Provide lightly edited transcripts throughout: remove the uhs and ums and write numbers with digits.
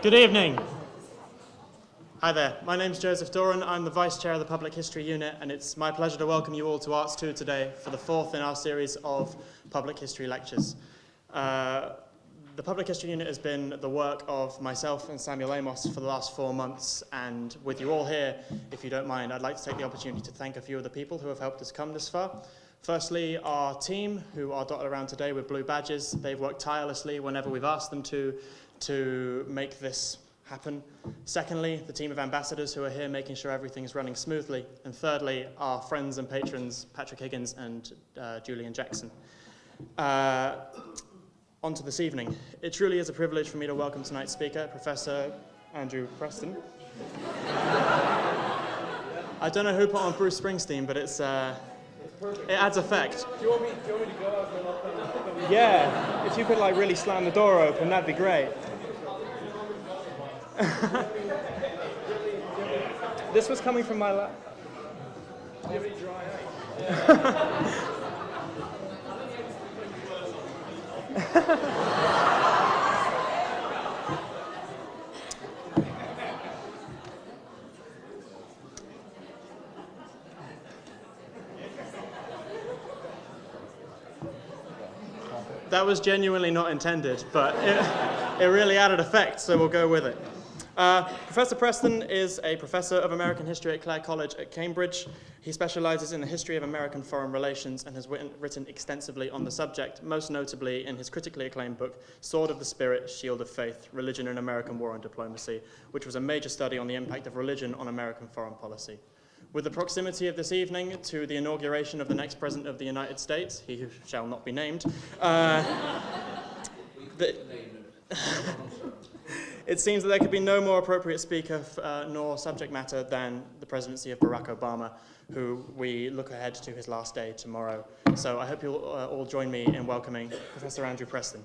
Good evening. Hi there, my name's Joseph Doran. I'm the Vice Chair of the Public History Unit, and it's my pleasure to welcome you all to Arts 2 today for the fourth in our series of public history lectures. The Public History Unit has been the work of myself and Samuel Amos for the last 4 months, and with you all here, if you don't mind, I'd like to take the opportunity to thank a few of the people who have helped us come this far. Firstly, our team, who are dotted around today with blue badges. They've worked tirelessly whenever we've asked them to make this happen. Secondly, the team of ambassadors who are here making sure everything is running smoothly. And thirdly, our friends and patrons, Patrick Higgins and Julian Jackson. On to this evening. It truly is a privilege for me to welcome tonight's speaker, Professor Andrew Preston. I don't know who put on Bruce Springsteen, but it adds effect. Do you want me to go out and open? Yeah, if you could really slam the door open, that'd be great. This was coming from my lap. Do you have any dry ice? That was genuinely not intended, but it really added effect, so we'll go with it. Professor Preston is a professor of American history at Clare College at Cambridge. He specializes in the history of American foreign relations and has written extensively on the subject, most notably in his critically acclaimed book, Sword of the Spirit, Shield of Faith, Religion in American War and Diplomacy, which was a major study on the impact of religion on American foreign policy. With the proximity of this evening to the inauguration of the next President of the United States, he who shall not be named, it seems that there could be no more appropriate speaker nor subject matter than the presidency of Barack Obama, who we look ahead to his last day tomorrow. So I hope you'll all join me in welcoming Professor Andrew Preston.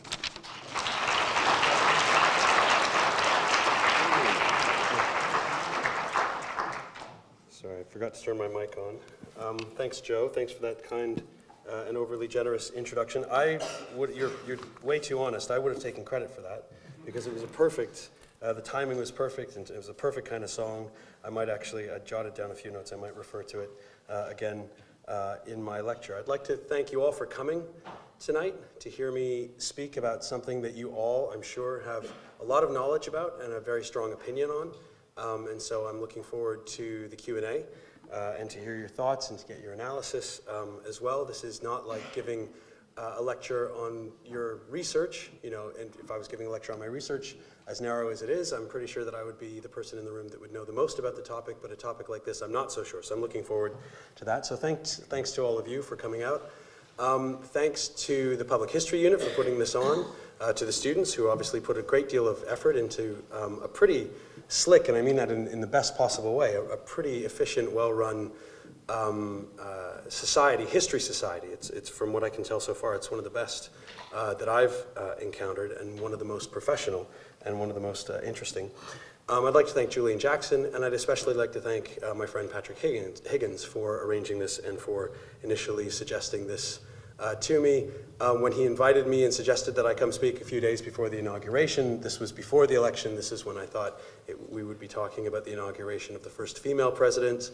Sorry, I forgot to turn my mic on. Thanks, Joe. Thanks for that kind and overly generous introduction. You're way too honest. I would have taken credit for that because it was the timing was perfect, and it was a perfect kind of song. I might actually, I jotted down a few notes. I might refer to it again in my lecture. I'd like to thank you all for coming tonight to hear me speak about something that you all, I'm sure, have a lot of knowledge about and a very strong opinion on. And so I'm looking forward to the Q&A and to hear your thoughts and to get your analysis as well. This is not like giving a lecture on your research, and if I was giving a lecture on my research, as narrow as it is, I'm pretty sure that I would be the person in the room that would know the most about the topic, but a topic like this, I'm not so sure. So I'm looking forward to that. So thanks to all of you for coming out. Thanks to the Public History Unit for putting this on, to the students who obviously put a great deal of effort into a pretty slick, and I mean that in the best possible way, a pretty efficient, well-run history society. It's from what I can tell so far, it's one of the best that I've encountered, and one of the most professional, and one of the most interesting. I'd like to thank Julian Jackson, and I'd especially like to thank my friend Patrick Higgins for arranging this and for initially suggesting this to me. When he invited me and suggested that I come speak a few days before the inauguration, this was before the election, this is when I thought we would be talking about the inauguration of the first female president.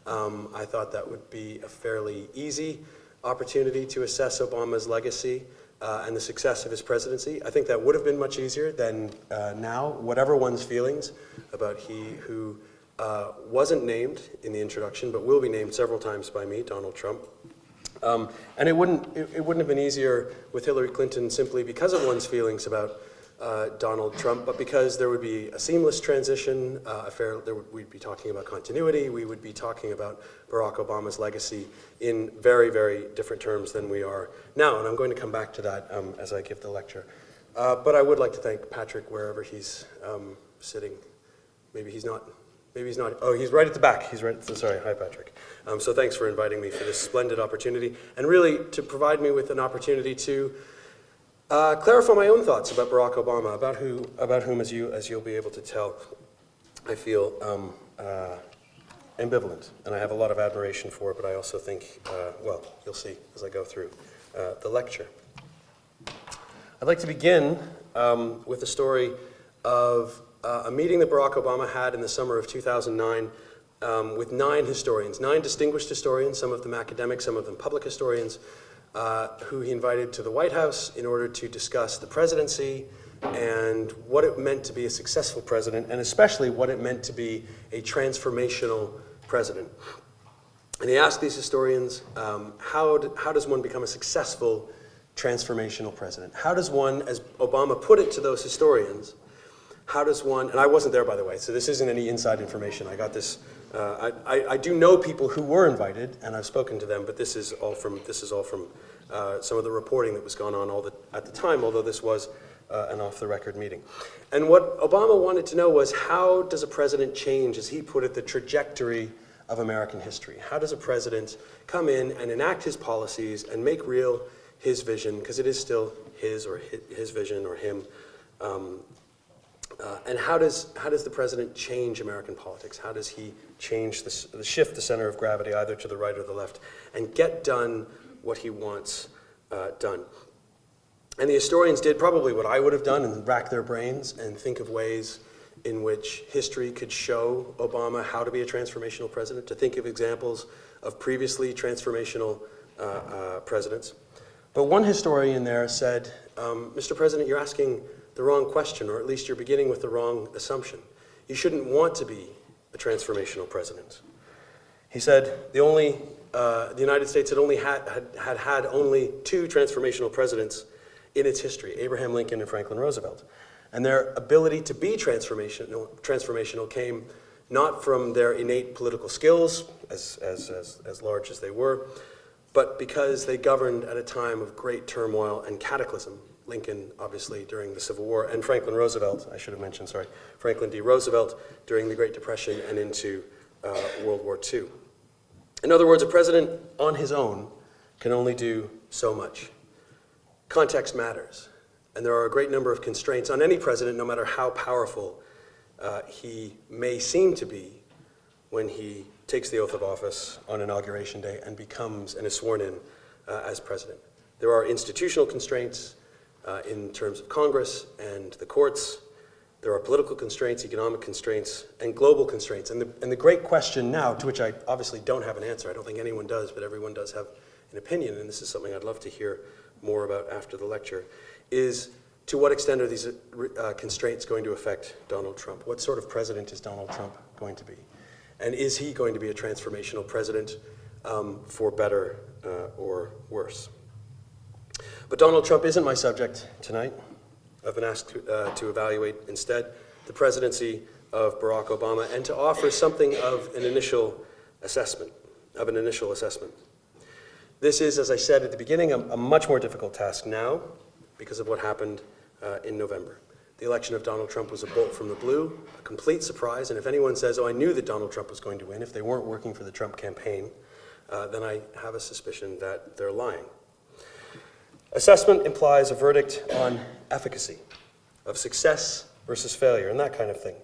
I thought that would be a fairly easy opportunity to assess Obama's legacy and the success of his presidency. I think that would have been much easier than now, whatever one's feelings about he who wasn't named in the introduction, but will be named several times by me, Donald Trump. And it wouldn't have been easier with Hillary Clinton simply because of one's feelings about Donald Trump, but because there would be a seamless transition, we'd be talking about continuity, we would be talking about Barack Obama's legacy in very, very different terms than we are now, and I'm going to come back to that as I give the lecture. But I would like to thank Patrick wherever he's sitting. Maybe he's not. Oh, he's right at the back. Sorry, hi Patrick. So thanks for inviting me for this splendid opportunity, and really to provide me with an opportunity to clarify my own thoughts about Barack Obama, about whom, as you'll be able to tell, I feel ambivalent, and I have a lot of admiration for, but I also think, well, you'll see as I go through the lecture. I'd like to begin with the story of a meeting that Barack Obama had in the summer of 2009 with 9 historians, 9 distinguished historians, some of them academics, some of them public historians, who he invited to the White House in order to discuss the presidency and what it meant to be a successful president, and especially what it meant to be a transformational president. And he asked these historians, how does one become a successful transformational president? How does one, as Obama put it to those historians, how does one, and I wasn't there, by the way, so this isn't any inside information. I got this, I do know people who were invited, and I've spoken to them, but this is all from some of the reporting that was going on at the time, although this was an off-the-record meeting. And what Obama wanted to know was, how does a president change, as he put it, the trajectory of American history? How does a president come in and enact his policies and make real his vision, because it is still his vision or him, and how does the president change American politics? How does he change shift the center of gravity either to the right or the left and get done what he wants done? And the historians did probably what I would have done and rack their brains and think of ways in which history could show Obama how to be a transformational president, to think of examples of previously transformational presidents. But one historian there said, Mr. President, you're asking the wrong question, or at least you're beginning with the wrong assumption. You shouldn't want to be a transformational president. He said the United States had only had only 2 transformational presidents in its history, Abraham Lincoln and Franklin Roosevelt. And their ability to be transformational came not from their innate political skills, as large as they were, but because they governed at a time of great turmoil and cataclysm. Lincoln, obviously, during the Civil War, and Franklin Roosevelt, I should have mentioned, sorry, Franklin D. Roosevelt during the Great Depression and into World War II. In other words, a president on his own can only do so much. Context matters, and there are a great number of constraints on any president, no matter how powerful he may seem to be when he takes the oath of office on Inauguration Day and is sworn in as president. There are institutional constraints in terms of Congress and the courts. There are political constraints, economic constraints, and global constraints. And the great question now, to which I obviously don't have an answer, I don't think anyone does, but everyone does have an opinion, and this is something I'd love to hear more about after the lecture, is to what extent are these constraints going to affect Donald Trump? What sort of president is Donald Trump going to be? And is he going to be a transformational president for better or worse? But Donald Trump isn't my subject tonight. I've been asked to evaluate instead the presidency of Barack Obama and to offer something of an initial assessment. This is, as I said at the beginning, a much more difficult task now because of what happened in November. The election of Donald Trump was a bolt from the blue, a complete surprise, and if anyone says, oh, I knew that Donald Trump was going to win, if they weren't working for the Trump campaign, then I have a suspicion that they're lying. Assessment implies a verdict on efficacy, of success versus failure, and that kind of thing.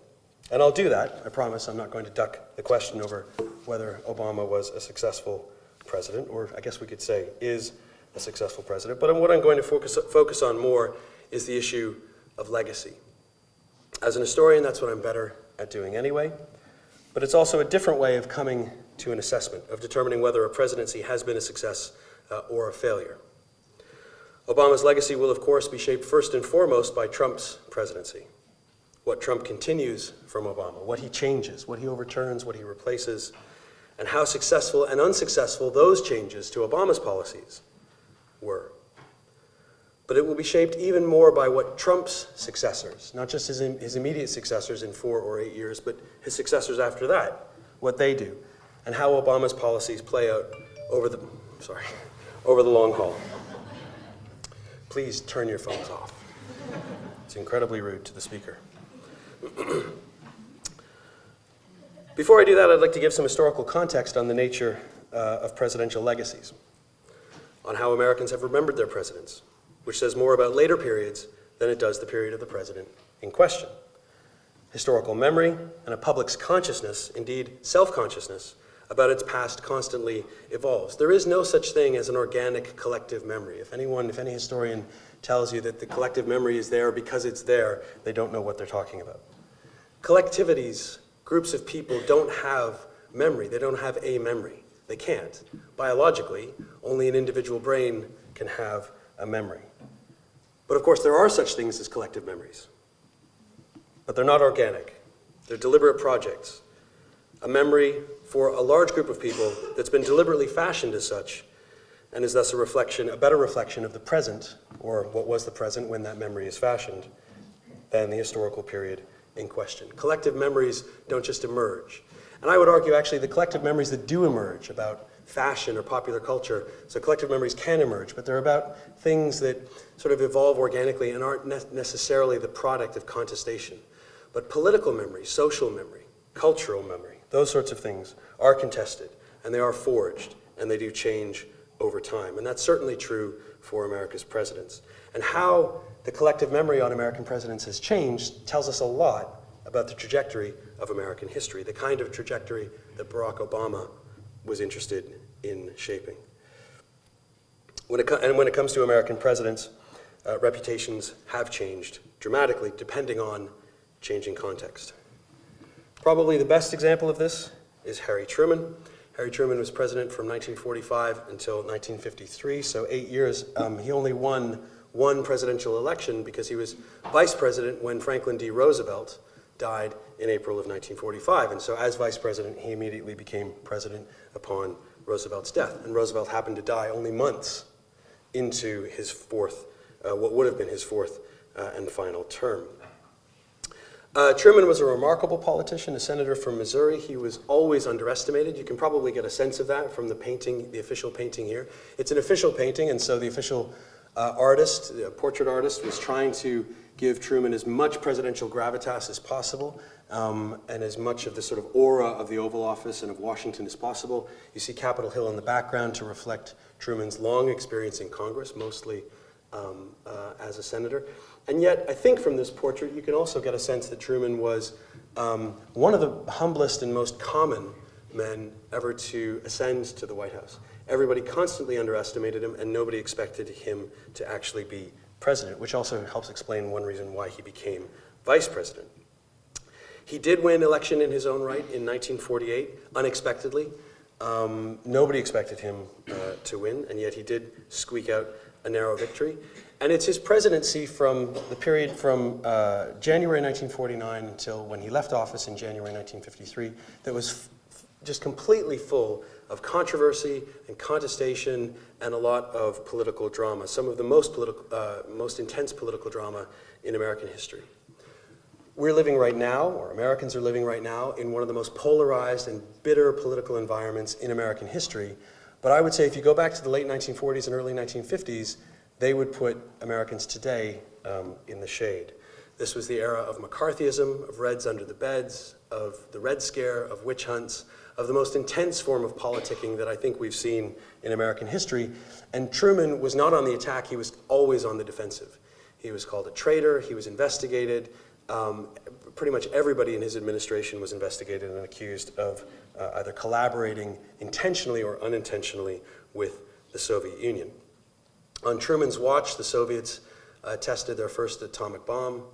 And I'll do that, I promise. I'm not going to duck the question over whether Obama was a successful president, or I guess we could say is a successful president. But what I'm going to focus on more is the issue of legacy. As an historian, that's what I'm better at doing anyway. But it's also a different way of coming to an assessment, of determining whether a presidency has been a success or a failure. Obama's legacy will, of course, be shaped first and foremost by Trump's presidency. What Trump continues from Obama, what he changes, what he overturns, what he replaces, and how successful and unsuccessful those changes to Obama's policies were. But it will be shaped even more by what Trump's successors, not just his immediate successors in 4 or 8 years, but his successors after that, what they do, and how Obama's policies play out over the long haul. Please turn your phones off. It's incredibly rude to the speaker. Before I do that, I'd like to give some historical context on the nature of presidential legacies, on how Americans have remembered their presidents, which says more about later periods than it does the period of the president in question. Historical memory and a public's consciousness, indeed self-consciousness, about its past constantly evolves. There is no such thing as an organic collective memory. If any historian tells you that the collective memory is there because it's there, they don't know what they're talking about. Collectivities, groups of people, don't have memory. They don't have a memory. They can't. Biologically, only an individual brain can have a memory. But of course, there are such things as collective memories. But they're not organic. They're deliberate projects. A memory for a large group of people that's been deliberately fashioned as such, and is thus a better reflection of the present, or what was the present when that memory is fashioned, than the historical period in question. Collective memories don't just emerge. And I would argue, actually, the collective memories that do emerge about fashion or popular culture, so collective memories can emerge, but they're about things that sort of evolve organically and aren't necessarily the product of contestation. But political memory, social memory, cultural memory, those sorts of things are contested, and they are forged, and they do change over time. And that's certainly true for America's presidents. And how the collective memory on American presidents has changed tells us a lot about the trajectory of American history, the kind of trajectory that Barack Obama was interested in shaping. When it comes to American presidents, reputations have changed dramatically depending on changing context. Probably the best example of this is Harry Truman. Harry Truman was president from 1945 until 1953, so 8 years. He only won one presidential election because he was vice president when Franklin D. Roosevelt died in April of 1945. And so as vice president, he immediately became president upon Roosevelt's death. And Roosevelt happened to die only months into his what would have been his fourth and final term. Truman was a remarkable politician, a senator from Missouri. He was always underestimated. You can probably get a sense of that from the painting, the official painting here. It's an official painting, and so the official portrait artist, was trying to give Truman as much presidential gravitas as possible, and as much of the sort of aura of the Oval Office and of Washington as possible. You see Capitol Hill in the background to reflect Truman's long experience in Congress, mostly as a senator. And yet, I think from this portrait, you can also get a sense that Truman was one of the humblest and most common men ever to ascend to the White House. Everybody constantly underestimated him, and nobody expected him to actually be president, which also helps explain one reason why he became vice president. He did win election in his own right in 1948, unexpectedly. Nobody expected him to win, and yet he did squeak out a narrow victory. And it's his presidency from the period from January 1949 until when he left office in January 1953 that was just completely full of controversy and contestation and a lot of political drama, some of the most intense political drama in American history. We're living right now, or Americans are living right now, in one of the most polarized and bitter political environments in American history. But I would say if you go back to the late 1940s and early 1950s, they would put Americans today in the shade. This was the era of McCarthyism, of Reds under the beds, of the Red Scare, of witch hunts, of the most intense form of politicking that I think we've seen in American history. And Truman was not on the attack, he was always on the defensive. He was called a traitor, he was investigated. Pretty much everybody in his administration was investigated and accused of either collaborating intentionally or unintentionally with the Soviet Union. On Truman's watch, the Soviets tested their first atomic bomb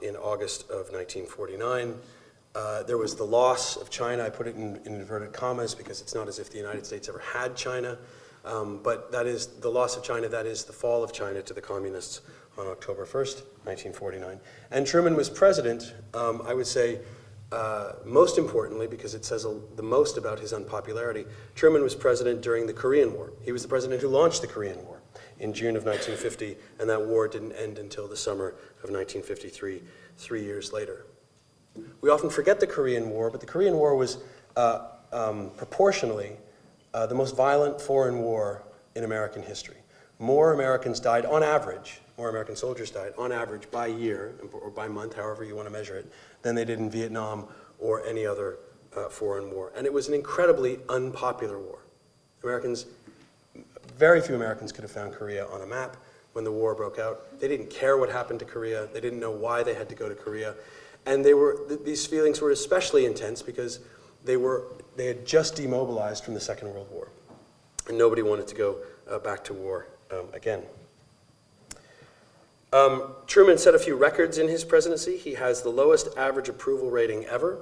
in August of 1949. There was the loss of China. I put it in inverted commas because it's not as if the United States ever had China. But that is the loss of China, that is the fall of China to the communists on October 1st, 1949. And Truman was president, I would say, most importantly, because it says the most about his unpopularity, Truman was president during the Korean War. He was the president who launched the Korean War in June of 1950, and that war didn't end until the summer of 1953, 3 years later. We often forget the Korean War, but the Korean War was proportionally the most violent foreign war in American history. More Americans died on average, more American soldiers died on average by year, or by month, however you want to measure it, than they did in Vietnam or any other foreign war. And it was an incredibly unpopular war. Very few Americans could have found Korea on a map when the war broke out. They didn't care what happened to Korea. They didn't know why they had to go to Korea. And these feelings were especially intense because they had just demobilized from the Second World War. And nobody wanted to go back to war again. Truman set a few records in his presidency. He has the lowest average approval rating ever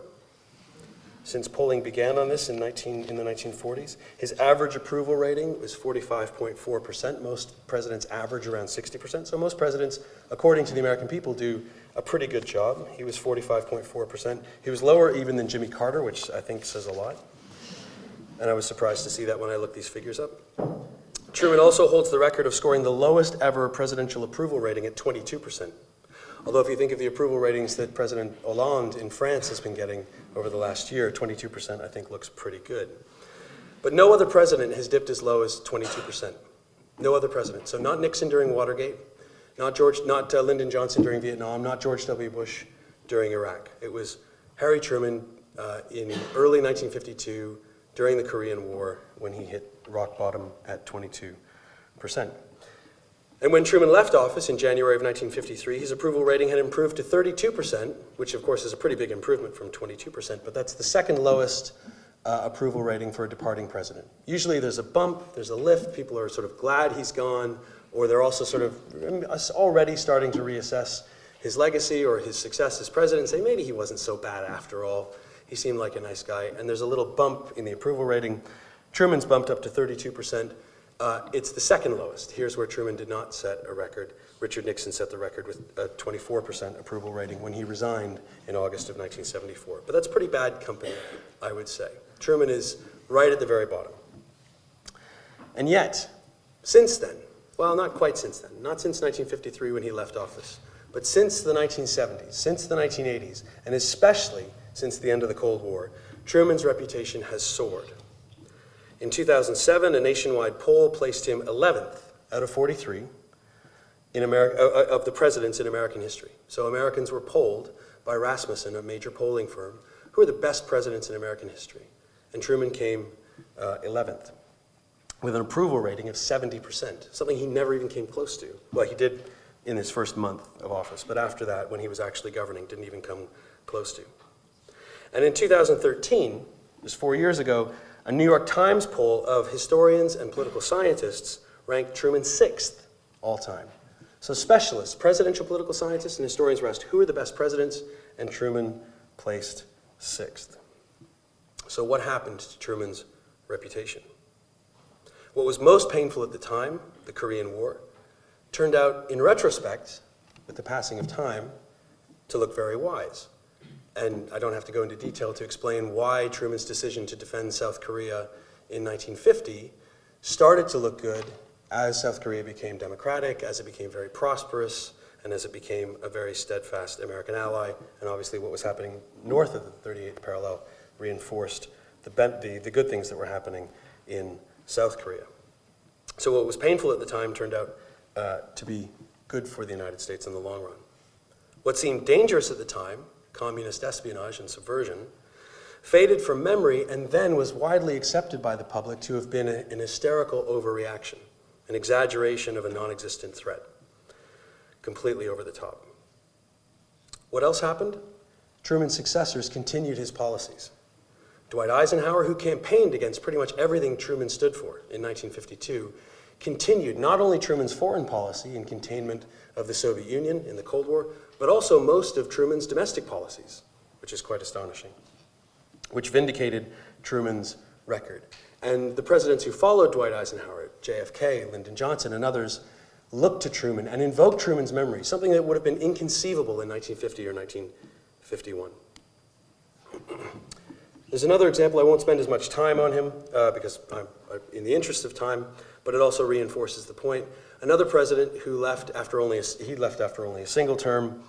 since polling began on this in the 1940s. His average approval rating was 45.4%. Most presidents average around 60%. So most presidents, according to the American people, do a pretty good job. He was 45.4%. He was lower even than Jimmy Carter, which I think says a lot. And I was surprised to see that when I looked these figures up. Truman also holds the record of scoring the lowest ever presidential approval rating at 22%. Although if you think of the approval ratings that President Hollande in France has been getting over the last year, 22% I think looks pretty good. But no other president has dipped as low as 22%. No other president. So not Nixon during Watergate, not Lyndon Johnson during Vietnam, not George W. Bush during Iraq. It was Harry Truman in early 1952 during the Korean War when he hit rock bottom at 22%. And when Truman left office in January of 1953, his approval rating had improved to 32%, which of course is a pretty big improvement from 22%, but that's the second lowest approval rating for a departing president. Usually there's a bump, there's a lift, people are sort of glad he's gone, or they're also sort of already starting to reassess his legacy or his success as president and say maybe he wasn't so bad after all. He seemed like a nice guy, and there's a little bump in the approval rating. Truman's bumped up to 32%. It's the second lowest. Here's where Truman did not set a record. Richard Nixon set the record with a 24% approval rating when he resigned in August of 1974. But that's pretty bad company, I would say. Truman is right at the very bottom. And yet, since then, well, not quite since then, not since 1953 when he left office, but since the 1970s, since the 1980s, and especially since the end of the Cold War, Truman's reputation has soared. In 2007, a nationwide poll placed him 11th out of 43 in of the presidents in American history. So Americans were polled by Rasmussen, a major polling firm, who are the best presidents in American history. And Truman came 11th with an approval rating of 70%, something he never even came close to. Well, he did in his first month of office, but after that, when he was actually governing, didn't even come close to. And in 2013, just 4 years ago, a New York Times poll of historians and political scientists ranked Truman 6th all time. So specialists, presidential political scientists and historians were asked who are the best presidents, and Truman placed 6th. So what happened to Truman's reputation? What was most painful at the time, the Korean War, turned out in retrospect, with the passing of time, to look very wise. And I don't have to go into detail to explain why Truman's decision to defend South Korea in 1950 started to look good as South Korea became democratic, as it became very prosperous, and as it became a very steadfast American ally. And obviously what was happening north of the 38th parallel reinforced the good things that were happening in South Korea. So what was painful at the time turned out to be good for the United States in the long run. What seemed dangerous at the time, communist espionage and subversion, faded from memory and then was widely accepted by the public to have been an hysterical overreaction, an exaggeration of a non-existent threat, completely over the top. What else happened? Truman's successors continued his policies. Dwight Eisenhower, who campaigned against pretty much everything Truman stood for in 1952, continued not only Truman's foreign policy in containment of the Soviet Union in the Cold War, but also most of Truman's domestic policies, which is quite astonishing, which vindicated Truman's record. And the presidents who followed Dwight Eisenhower, JFK, Lyndon Johnson, and others, looked to Truman and invoked Truman's memory, something that would have been inconceivable in 1950 or 1951. There's another example. I won't spend as much time on him because I'm in the interest of time, but it also reinforces the point. Another president who left after only a single term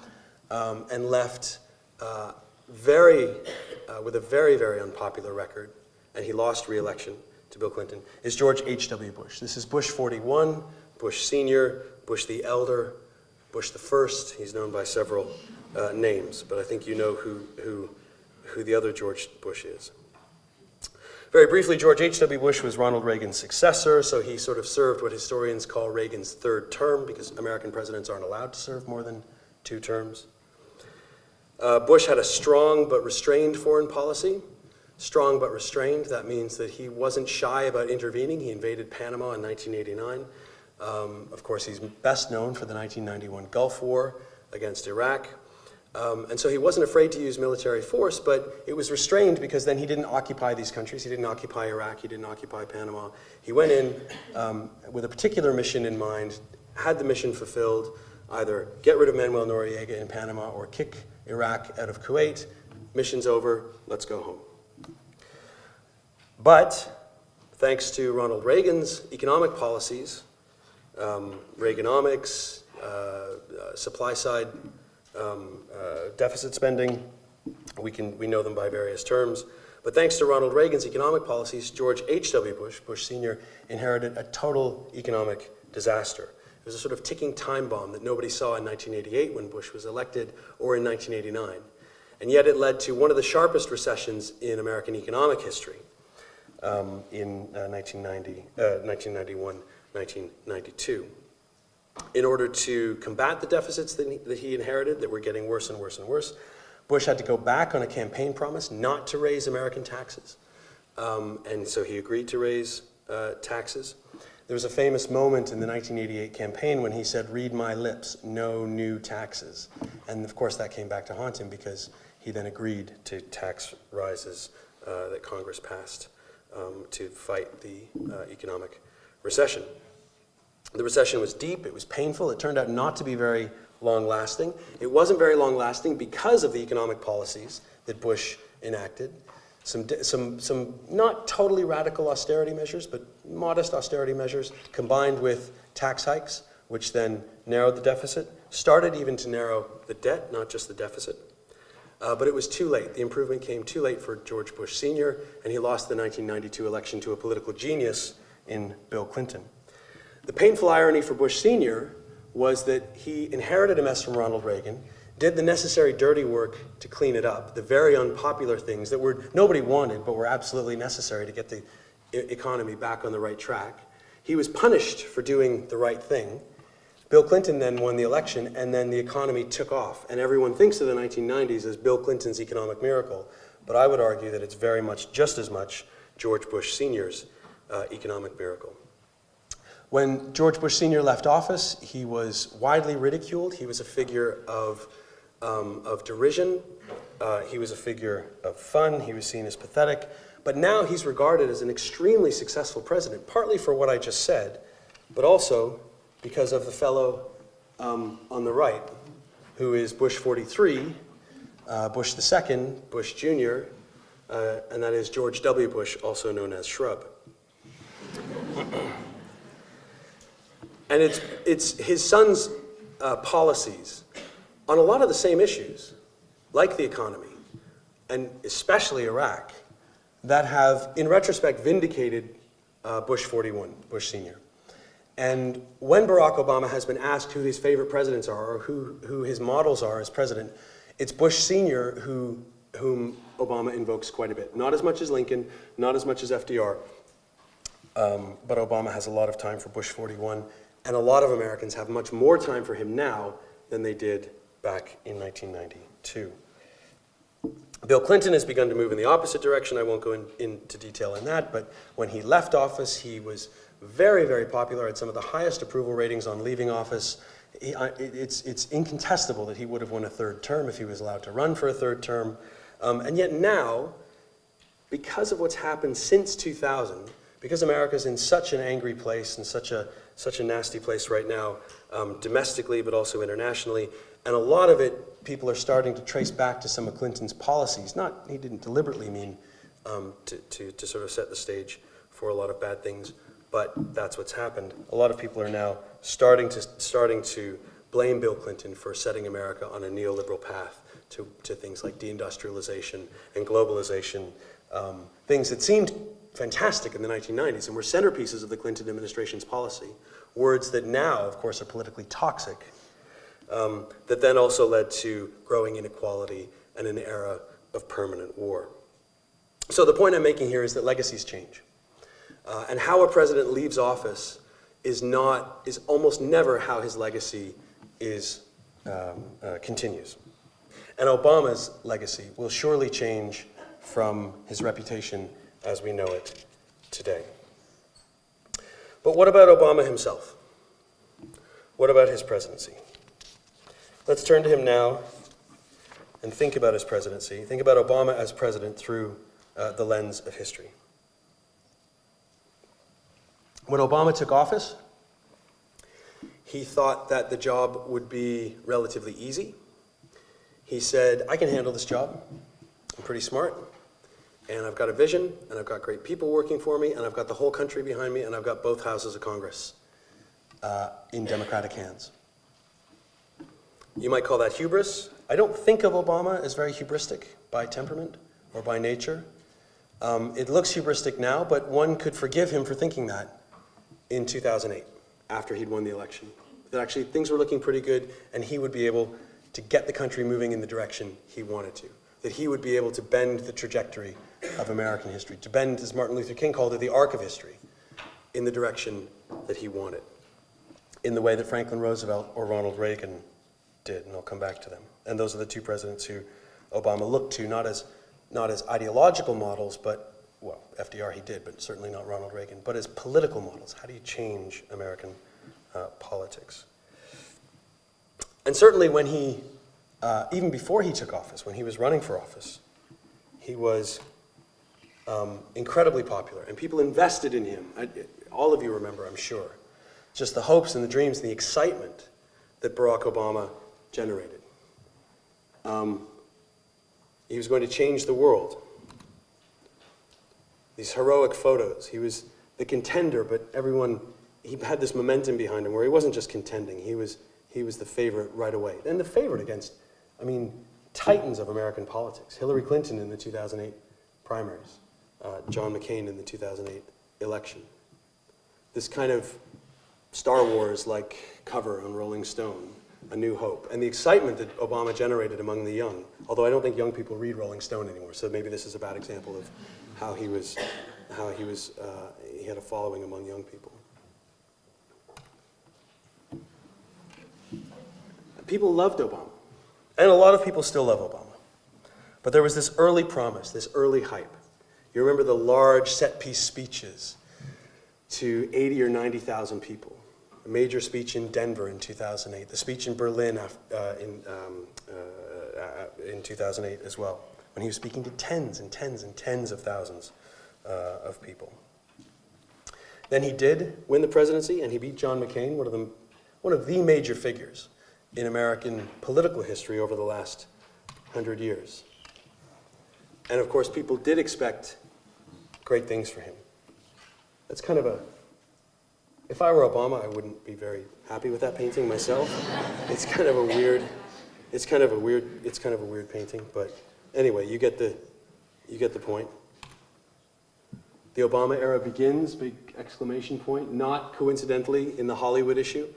and left with a very, very unpopular record, and he lost re-election to Bill Clinton, is George H.W. Bush. This is Bush 41, Bush Sr., Bush the Elder, Bush the First. He's known by several names, but I think you know who the other George Bush is. Very briefly, George H.W. Bush was Ronald Reagan's successor, so he sort of served what historians call Reagan's third term, because American presidents aren't allowed to serve more than 2 terms. Bush had a strong but restrained foreign policy. Strong but restrained, that means that he wasn't shy about intervening. He invaded Panama in 1989. Of course, he's best known for the 1991 Gulf War against Iraq. And so he wasn't afraid to use military force, but it was restrained because then he didn't occupy these countries. He didn't occupy Iraq. He didn't occupy Panama. He went in with a particular mission in mind, had the mission fulfilled, either get rid of Manuel Noriega in Panama or kick Iraq out of Kuwait. Mission's over. Let's go home. But thanks to Ronald Reagan's economic policies, Reaganomics, supply-side deficit spending, we know them by various terms, but thanks to Ronald Reagan's economic policies, George H.W. Bush, Bush Sr., inherited a total economic disaster. It was a sort of ticking time bomb that nobody saw in 1988 when Bush was elected, or in 1989. And yet it led to one of the sharpest recessions in American economic history in 1991, 1992. In order to combat the deficits that he inherited that were getting worse and worse and worse, Bush had to go back on a campaign promise not to raise American taxes. And so he agreed to raise taxes. There was a famous moment in the 1988 campaign when he said, "Read my lips, no new taxes." And of course that came back to haunt him because he then agreed to tax rises that Congress passed to fight the economic recession. The recession was deep, it was painful, it turned out not to be very long-lasting. It wasn't very long-lasting because of the economic policies that Bush enacted. Some not totally radical austerity measures, but modest austerity measures combined with tax hikes, which then narrowed the deficit, started even to narrow the debt, not just the deficit. But it was too late. The improvement came too late for George Bush Sr., and he lost the 1992 election to a political genius in Bill Clinton. The painful irony for Bush Sr. was that he inherited a mess from Ronald Reagan, did the necessary dirty work to clean it up, the very unpopular things that nobody wanted but were absolutely necessary to get the economy back on the right track. He was punished for doing the right thing. Bill Clinton then won the election, and then the economy took off. And everyone thinks of the 1990s as Bill Clinton's economic miracle, but I would argue that it's very much, just as much, George Bush Sr.'s economic miracle. When George Bush Sr. left office, he was widely ridiculed. He was a figure of derision. He was a figure of fun. He was seen as pathetic. But now he's regarded as an extremely successful president, partly for what I just said, but also because of the fellow on the right, who is Bush 43, Bush II, Bush Jr., and that is George W. Bush, also known as Shrub. And it's his son's policies on a lot of the same issues, like the economy, and especially Iraq, that have, in retrospect, vindicated Bush 41, Bush Sr. And when Barack Obama has been asked who his favorite presidents are, or who his models are as president, it's Bush Sr. whom Obama invokes quite a bit. Not as much as Lincoln, not as much as FDR, but Obama has a lot of time for Bush 41, and a lot of Americans have much more time for him now than they did back in 1992. Bill Clinton has begun to move in the opposite direction. I won't go into detail in that, but when he left office, he was very, very popular, had some of the highest approval ratings on leaving office. It's incontestable that he would have won a third term if he was allowed to run for a third term. And yet now, because of what's happened since 2000, because America's in such an angry place and such a nasty place right now, domestically but also internationally, and a lot of it, people are starting to trace back to some of Clinton's policies. He didn't deliberately mean to sort of set the stage for a lot of bad things, but that's what's happened. A lot of people are now starting to blame Bill Clinton for setting America on a neoliberal path to things like deindustrialization and globalization, things that seemed fantastic in the 1990s and were centerpieces of the Clinton administration's policy, words that now, of course, are politically toxic, that then also led to growing inequality and an era of permanent war. So the point I'm making here is that legacies change. And how a president leaves office is almost never how his legacy continues. And Obama's legacy will surely change from his reputation as we know it today. But what about Obama himself? What about his presidency? Let's turn to him now and think about his presidency. Think about Obama as president through the lens of history. When Obama took office, he thought that the job would be relatively easy. He said, I can handle this job. I'm pretty smart, and I've got a vision, and I've got great people working for me, and I've got the whole country behind me, and I've got both houses of Congress in Democratic hands. You might call that hubris. I don't think of Obama as very hubristic by temperament or by nature. It looks hubristic now, but one could forgive him for thinking that in 2008, after he'd won the election. That actually things were looking pretty good, and he would be able to get the country moving in the direction he wanted to. That he would be able to bend the trajectory of American history, to bend, as Martin Luther King called it, the arc of history, in the direction that he wanted, in the way that Franklin Roosevelt or Ronald Reagan did, and I'll come back to them. And those are the two presidents who Obama looked to, not as ideological models, but, well, FDR he did, but certainly not Ronald Reagan, but as political models. How do you change American politics? And certainly when he, even before he took office, when he was running for office, he was incredibly popular, and people invested in him. All of you remember, I'm sure, just the hopes and the dreams and the excitement that Barack Obama generated. He was going to change the world. These heroic photos. He was the contender, but he had this momentum behind him where he wasn't just contending. He was the favorite right away. And the favorite against, titans of American politics. Hillary Clinton in the 2008 primaries. John McCain in the 2008 election. This kind of Star Wars-like cover on Rolling Stone, A New Hope. And the excitement that Obama generated among the young, although I don't think young people read Rolling Stone anymore, so maybe this is a bad example of how he had a following among young people. People loved Obama, and a lot of people still love Obama. But there was this early promise, this early hype. You remember the large set-piece speeches to 80 or 90,000 people. A major speech in Denver in 2008, the speech in Berlin in 2008 as well, when he was speaking to tens and tens and tens of thousands of people. Then he did win the presidency, and he beat John McCain, one of the major figures in American political history over the last 100 years. And of course, people did expect great things for him. That's kind of if I were Obama, I wouldn't be very happy with that painting myself. It's kind of a weird painting, but anyway, you get the point. The Obama era begins, big exclamation point, not coincidentally in the Hollywood issue.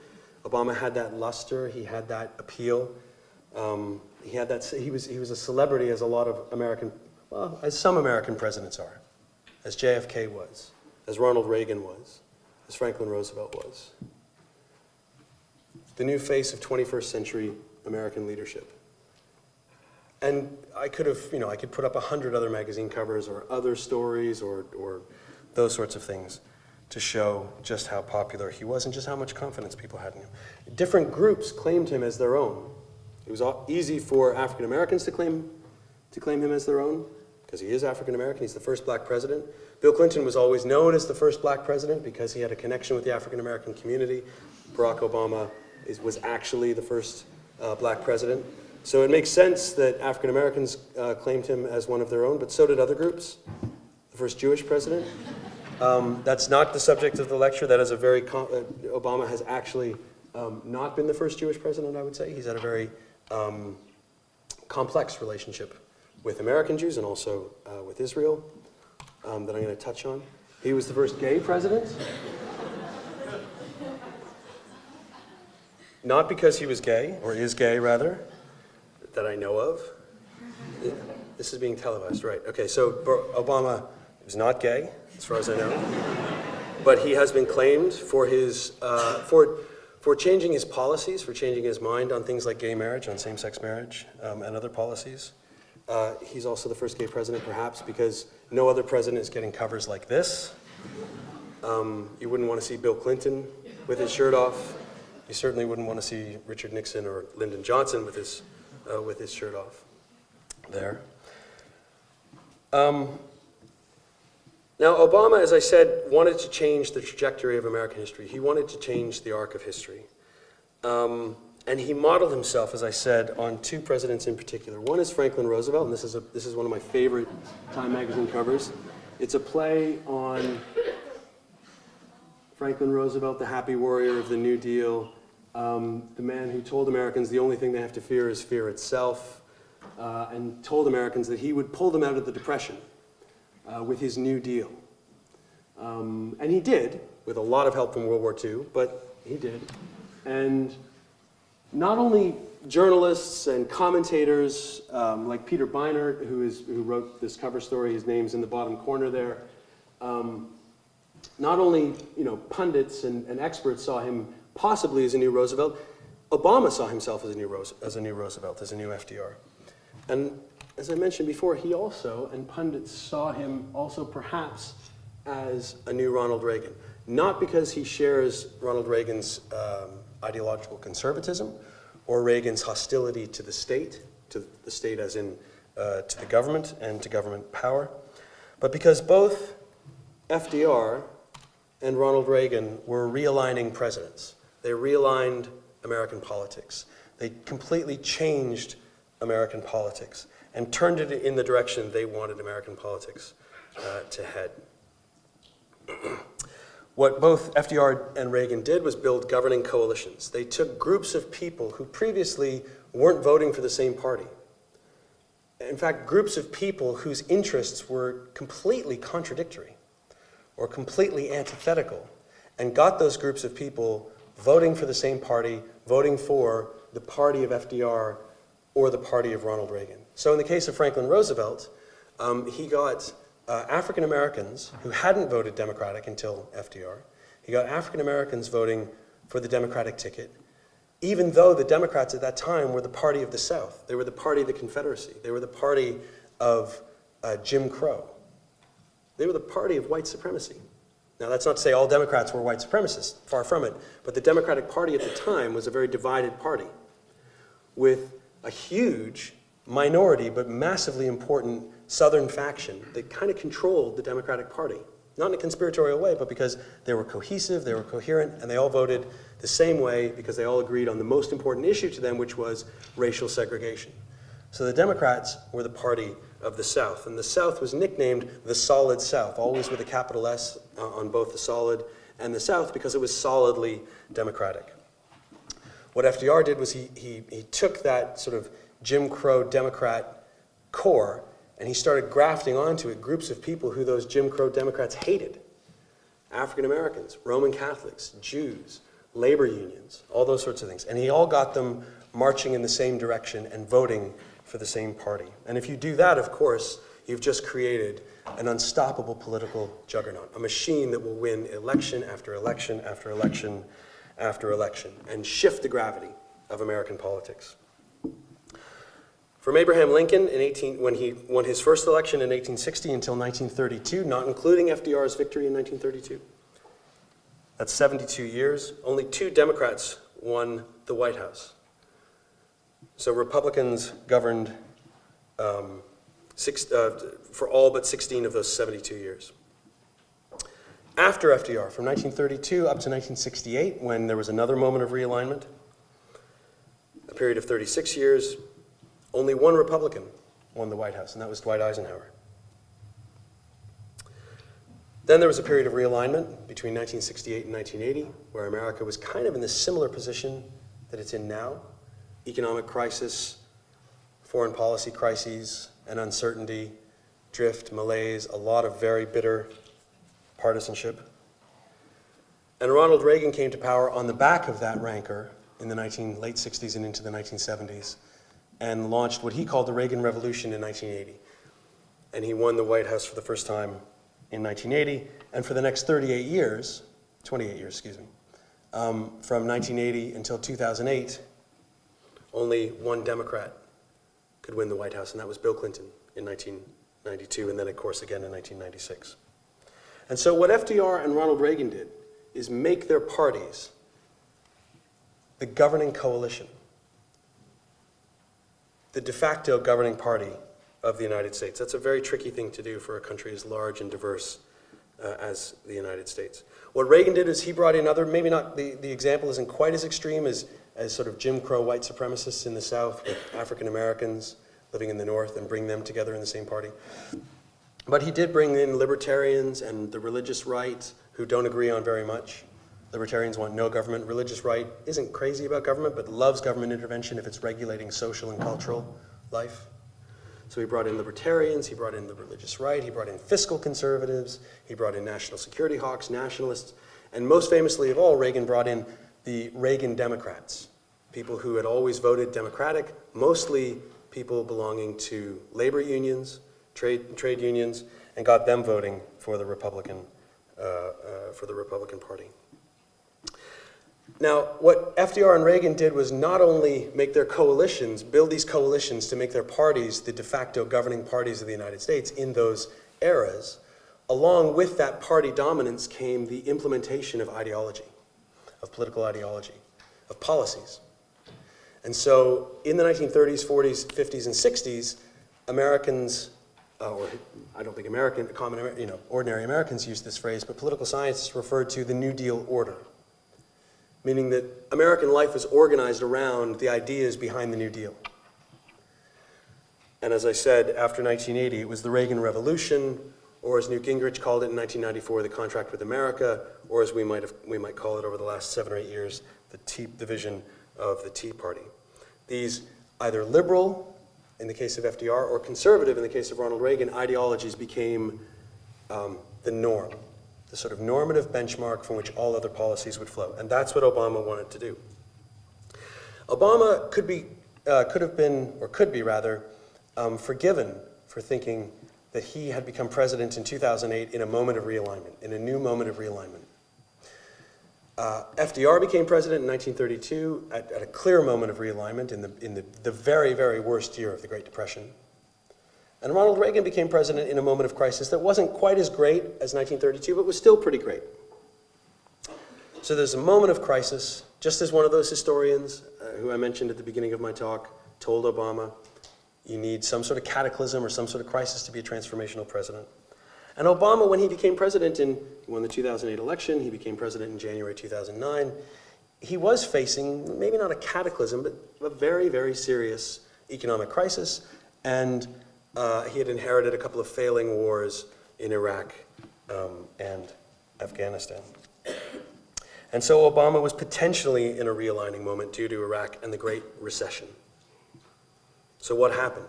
Obama had that luster, he had that appeal. He was a celebrity as a lot of as some American presidents are, as JFK was, as Ronald Reagan was, as Franklin Roosevelt was. The new face of 21st century American leadership. And I could put up 100 other magazine covers or other stories or those sorts of things to show just how popular he was and just how much confidence people had in him. Different groups claimed him as their own. It was easy for African Americans to claim him as their own, because he is African American. He's the first black president. Bill Clinton was always known as the first black president because he had a connection with the African American community. Barack Obama was actually the first black president. So it makes sense that African Americans claimed him as one of their own, but so did other groups. The first Jewish president. That's not the subject of the lecture. That is Obama has actually not been the first Jewish president, I would say. He's had a very complex relationship with American Jews and also with Israel that I'm going to touch on. He was the first gay president. Not because he was gay, or is gay rather, that I know of. This is being televised, right. Okay, so Obama was not gay, as far as I know. But he has been claimed for his, for changing his policies, for changing his mind on things like gay marriage, on same-sex marriage, and other policies. He's also the first gay president, perhaps, because no other president is getting covers like this. You wouldn't want to see Bill Clinton with his shirt off You certainly wouldn't want to see Richard Nixon or Lyndon Johnson with his shirt off there. Now, Obama, as I said, wanted to change the trajectory of American history. He wanted to change the arc of history. And he modeled himself, as I said, on two presidents in particular. One is Franklin Roosevelt, and this is one of my favorite Time magazine covers. It's a play on Franklin Roosevelt, the happy warrior of the New Deal, the man who told Americans the only thing they have to fear is fear itself, and told Americans that he would pull them out of the Depression with his New Deal. And he did, with a lot of help from World War II, but he did. And not only journalists and commentators like Peter Beinart, who wrote this cover story, his name's in the bottom corner there, not only pundits and experts saw him possibly as a new Roosevelt, Obama saw himself as a new Roosevelt, as a new FDR. And as I mentioned before, he also, and pundits saw him also perhaps as a new Ronald Reagan. Not because he shares Ronald Reagan's ideological conservatism or Reagan's hostility to the state as in to the government and to government power, but because both FDR and Ronald Reagan were realigning presidents. They realigned American politics. They completely changed American politics and turned it in the direction they wanted American politics to head. What both FDR and Reagan did was build governing coalitions. They took groups of people who previously weren't voting for the same party. In fact, groups of people whose interests were completely contradictory or completely antithetical, and got those groups of people voting for the same party, voting for the party of FDR or the party of Ronald Reagan. So in the case of Franklin Roosevelt, he got African Americans who hadn't voted Democratic until FDR. He got African Americans voting for the Democratic ticket, even though the Democrats at that time were the party of the South. They were the party of the Confederacy. They were the party of Jim Crow. They were the party of white supremacy. Now, that's not to say all Democrats were white supremacists, far from it, but the Democratic Party at the time was a very divided party with a huge minority but massively important Southern faction that kind of controlled the Democratic Party. Not in a conspiratorial way, but because they were cohesive, they were coherent, and they all voted the same way because they all agreed on the most important issue to them, which was racial segregation. So the Democrats were the party of the South, and the South was nicknamed the Solid South, always with a capital S on both the Solid and the South, because it was solidly Democratic. What FDR did was he took that sort of Jim Crow Democrat core and he started grafting onto it groups of people who those Jim Crow Democrats hated. African Americans, Roman Catholics, Jews, labor unions, all those sorts of things. And he all got them marching in the same direction and voting for the same party. And if you do that, of course, you've just created an unstoppable political juggernaut, a machine that will win election after election after election after election and shift the gravity of American politics. From Abraham Lincoln when he won his first election in 1860 until 1932, not including FDR's victory in 1932, that's 72 years, only 2 Democrats won the White House. So Republicans governed for all but 16 of those 72 years. After FDR, from 1932 up to 1968, when there was another moment of realignment, a period of 36 years, only 1 Republican won the White House, and that was Dwight Eisenhower. Then there was a period of realignment between 1968 and 1980, where America was kind of in the similar position that it's in now. Economic crisis, foreign policy crises, and uncertainty, drift, malaise, a lot of very bitter partisanship. And Ronald Reagan came to power on the back of that rancor in the late 60s and into the 1970s, and launched what he called the Reagan Revolution in 1980. And he won the White House for the first time in 1980, and for the next 28 years, 28 years, excuse me, from 1980 until 2008, only 1 Democrat could win the White House, and that was Bill Clinton in 1992, and then, of course, again in 1996. And so what FDR and Ronald Reagan did is make their parties the governing coalition, the de facto governing party of the United States. That's a very tricky thing to do for a country as large and diverse as the United States. What Reagan did is he brought in other, maybe not, the example isn't quite as extreme as sort of Jim Crow white supremacists in the South with African Americans living in the North and bring them together in the same party. But he did bring in libertarians and the religious right who don't agree on very much. Libertarians want no government. Religious right isn't crazy about government, but loves government intervention if it's regulating social and cultural life. So he brought in libertarians, he brought in the religious right, he brought in fiscal conservatives, he brought in national security hawks, nationalists, and most famously of all, Reagan brought in the Reagan Democrats, people who had always voted Democratic, mostly people belonging to labor unions, trade unions, and got them voting for the Republican Party. Now, what FDR and Reagan did was not only make their coalitions, build these coalitions to make their parties the de facto governing parties of the United States in those eras. Along with that party dominance came the implementation of ideology, of political ideology, of policies. And so in the 1930s, 40s, 50s, and 60s, Americans, or I don't think ordinary Americans used this phrase, but political scientists referred to the New Deal order, meaning that American life was organized around the ideas behind the New Deal. And as I said, after 1980, it was the Reagan Revolution, or as Newt Gingrich called it in 1994, the contract with America, or as we might call it over the last 7 or 8 years, the division of the Tea Party. These either liberal, in the case of FDR, or conservative, in the case of Ronald Reagan, ideologies became the norm, the sort of normative benchmark from which all other policies would flow. And that's what Obama wanted to do. Obama could be forgiven for thinking that he had become president in 2008 in a moment of realignment, in a new moment of realignment. FDR became president in 1932 at a clear moment of realignment in the very, very worst year of the Great Depression. And Ronald Reagan became president in a moment of crisis that wasn't quite as great as 1932, but was still pretty great. So there's a moment of crisis, just as one of those historians who I mentioned at the beginning of my talk told Obama, you need some sort of cataclysm or some sort of crisis to be a transformational president. And Obama, when he became president he won the 2008 election, he became president in January 2009, he was facing maybe not a cataclysm, but a very, very serious economic crisis. And he had inherited a couple of failing wars in Iraq and Afghanistan. And so Obama was potentially in a realigning moment due to Iraq and the Great Recession. So what happened?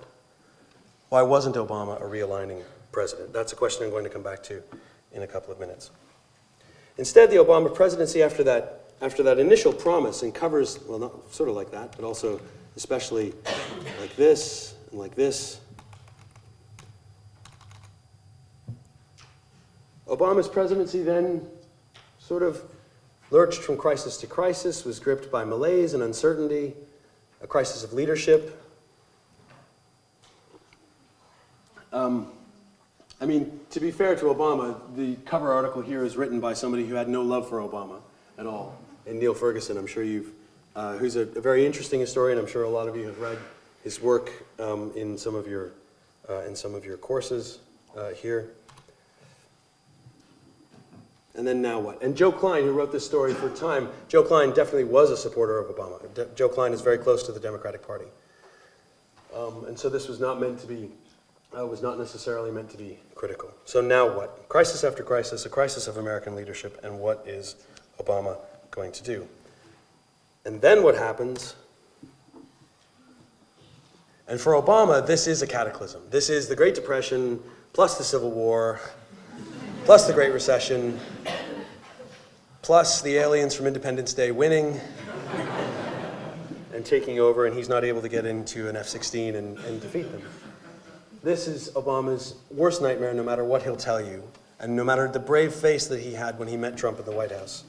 Why wasn't Obama a realigning president? That's a question I'm going to come back to in a couple of minutes. Instead, the Obama presidency, after that initial promise, and covers, well, not sort of like that, but also especially like this and like this. Obama's presidency then sort of lurched from crisis to crisis, was gripped by malaise and uncertainty, a crisis of leadership. To be fair to Obama, the cover article here is written by somebody who had no love for Obama at all, and Neil Ferguson. I'm sure who's a very interesting historian. I'm sure a lot of you have read his work in some of your courses here. And then now what? And Joe Klein, who wrote this story for Time, Joe Klein definitely was a supporter of Obama. Joe Klein is very close to the Democratic Party. And so this was not necessarily meant to be critical. So now what? Crisis after crisis, a crisis of American leadership, and what is Obama going to do? And then what happens? And for Obama, this is a cataclysm. This is the Great Depression, plus the Civil War, plus the Great Recession, plus the aliens from Independence Day winning and taking over, and he's not able to get into an F-16 and defeat them. This is Obama's worst nightmare, no matter what he'll tell you, and no matter the brave face that he had when he met Trump in the White House.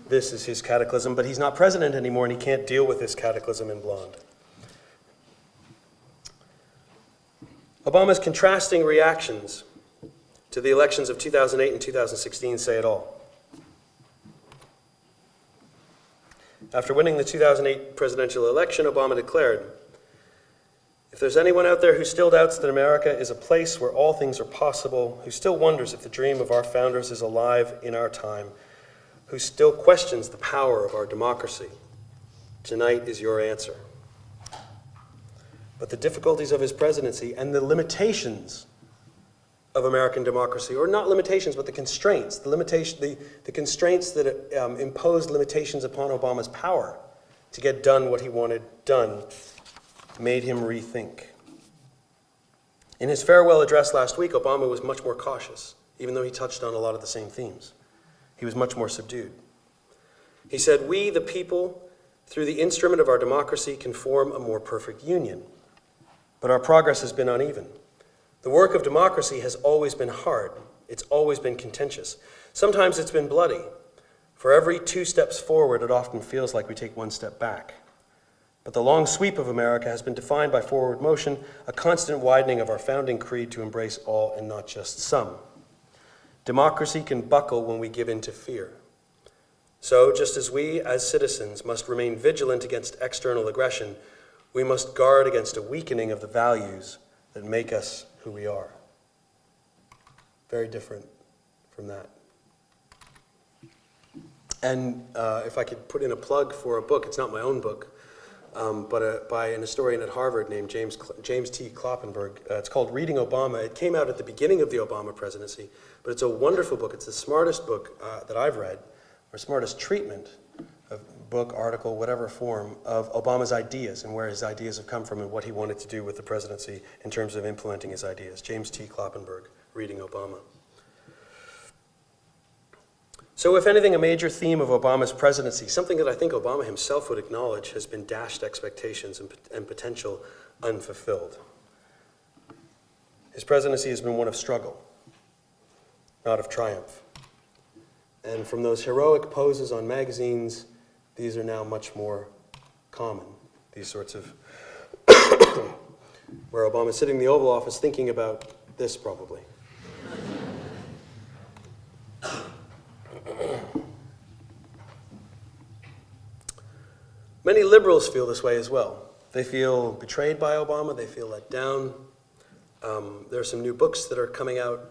This is his cataclysm, but he's not president anymore, and he can't deal with this cataclysm in blonde. Obama's contrasting reactions to the elections of 2008 and 2016 say it all. After winning the 2008 presidential election, Obama declared, "If there's anyone out there who still doubts that America is a place where all things are possible, who still wonders if the dream of our founders is alive in our time, who still questions the power of our democracy, tonight is your answer." But the difficulties of his presidency and the limitations of American democracy, or not limitations, but the constraints, the constraints that imposed limitations upon Obama's power to get done what he wanted done, made him rethink. In his farewell address last week, Obama was much more cautious, even though he touched on a lot of the same themes. He was much more subdued. He said, "We, the people, through the instrument of our democracy, can form a more perfect union. But our progress has been uneven. The work of democracy has always been hard. It's always been contentious. Sometimes it's been bloody. For every 2 steps forward, it often feels like we take 1 step back. But the long sweep of America has been defined by forward motion, a constant widening of our founding creed to embrace all and not just some. Democracy can buckle when we give in to fear. So, just as we as citizens must remain vigilant against external aggression, we must guard against a weakening of the values that make us who we are." Very different from that. And if I could put in a plug for a book, it's not my own book, but by an historian at Harvard named James T. Kloppenberg. It's called Reading Obama. It came out at the beginning of the Obama presidency, but it's a wonderful book. It's the smartest book that I've read, or smartest treatment of book, article, whatever form, of Obama's ideas and where his ideas have come from and what he wanted to do with the presidency in terms of implementing his ideas. James T. Kloppenberg, Reading Obama. So if anything, a major theme of Obama's presidency, something that I think Obama himself would acknowledge, has been dashed expectations and potential unfulfilled. His presidency has been one of struggle, not of triumph. And from those heroic poses on magazines, these are now much more common, these sorts of, where Obama's sitting in the Oval Office thinking about this probably. Many liberals feel this way as well. They feel betrayed by Obama, they feel let down. There are some new books that are coming out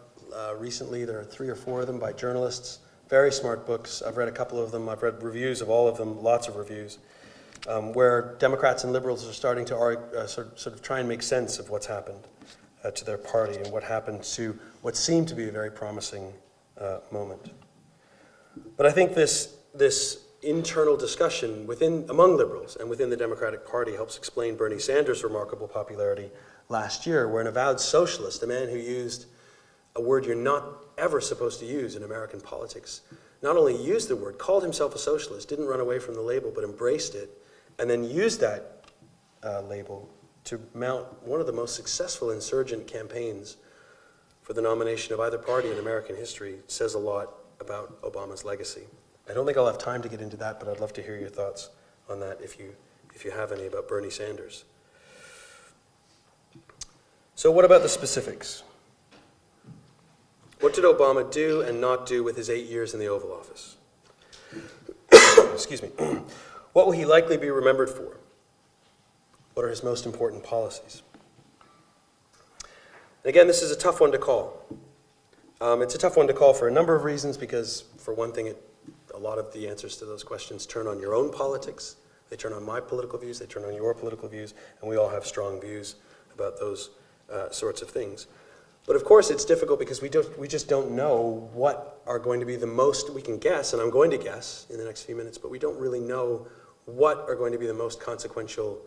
recently. There are 3 or 4 of them by journalists. Very smart books. I've read a couple of them. I've read reviews of all of them, lots of reviews, where Democrats and liberals are starting to sort of try and make sense of what's happened to their party and what happened to what seemed to be a very promising moment. But I think this internal discussion among liberals and within the Democratic Party helps explain Bernie Sanders' remarkable popularity last year, where an avowed socialist, a man who used a word you're not ever supposed to use in American politics, not only used the word, called himself a socialist, didn't run away from the label, but embraced it, and then used that label to mount one of the most successful insurgent campaigns for the nomination of either party in American history. It says a lot about Obama's legacy. I don't think I'll have time to get into that, but I'd love to hear your thoughts on that if you have any about Bernie Sanders. So what about the specifics? What did Obama do and not do with his 8 years in the Oval Office? Excuse me. What will he likely be remembered for? What are his most important policies? And again, this is a tough one to call. It's a tough one to call for a number of reasons, because for one thing, a lot of the answers to those questions turn on your own politics. They turn on my political views, they turn on your political views, and we all have strong views about those sorts of things. But of course it's difficult because we just don't know what are going to be the most, we can guess, and I'm going to guess in the next few minutes, but we don't really know what are going to be the most consequential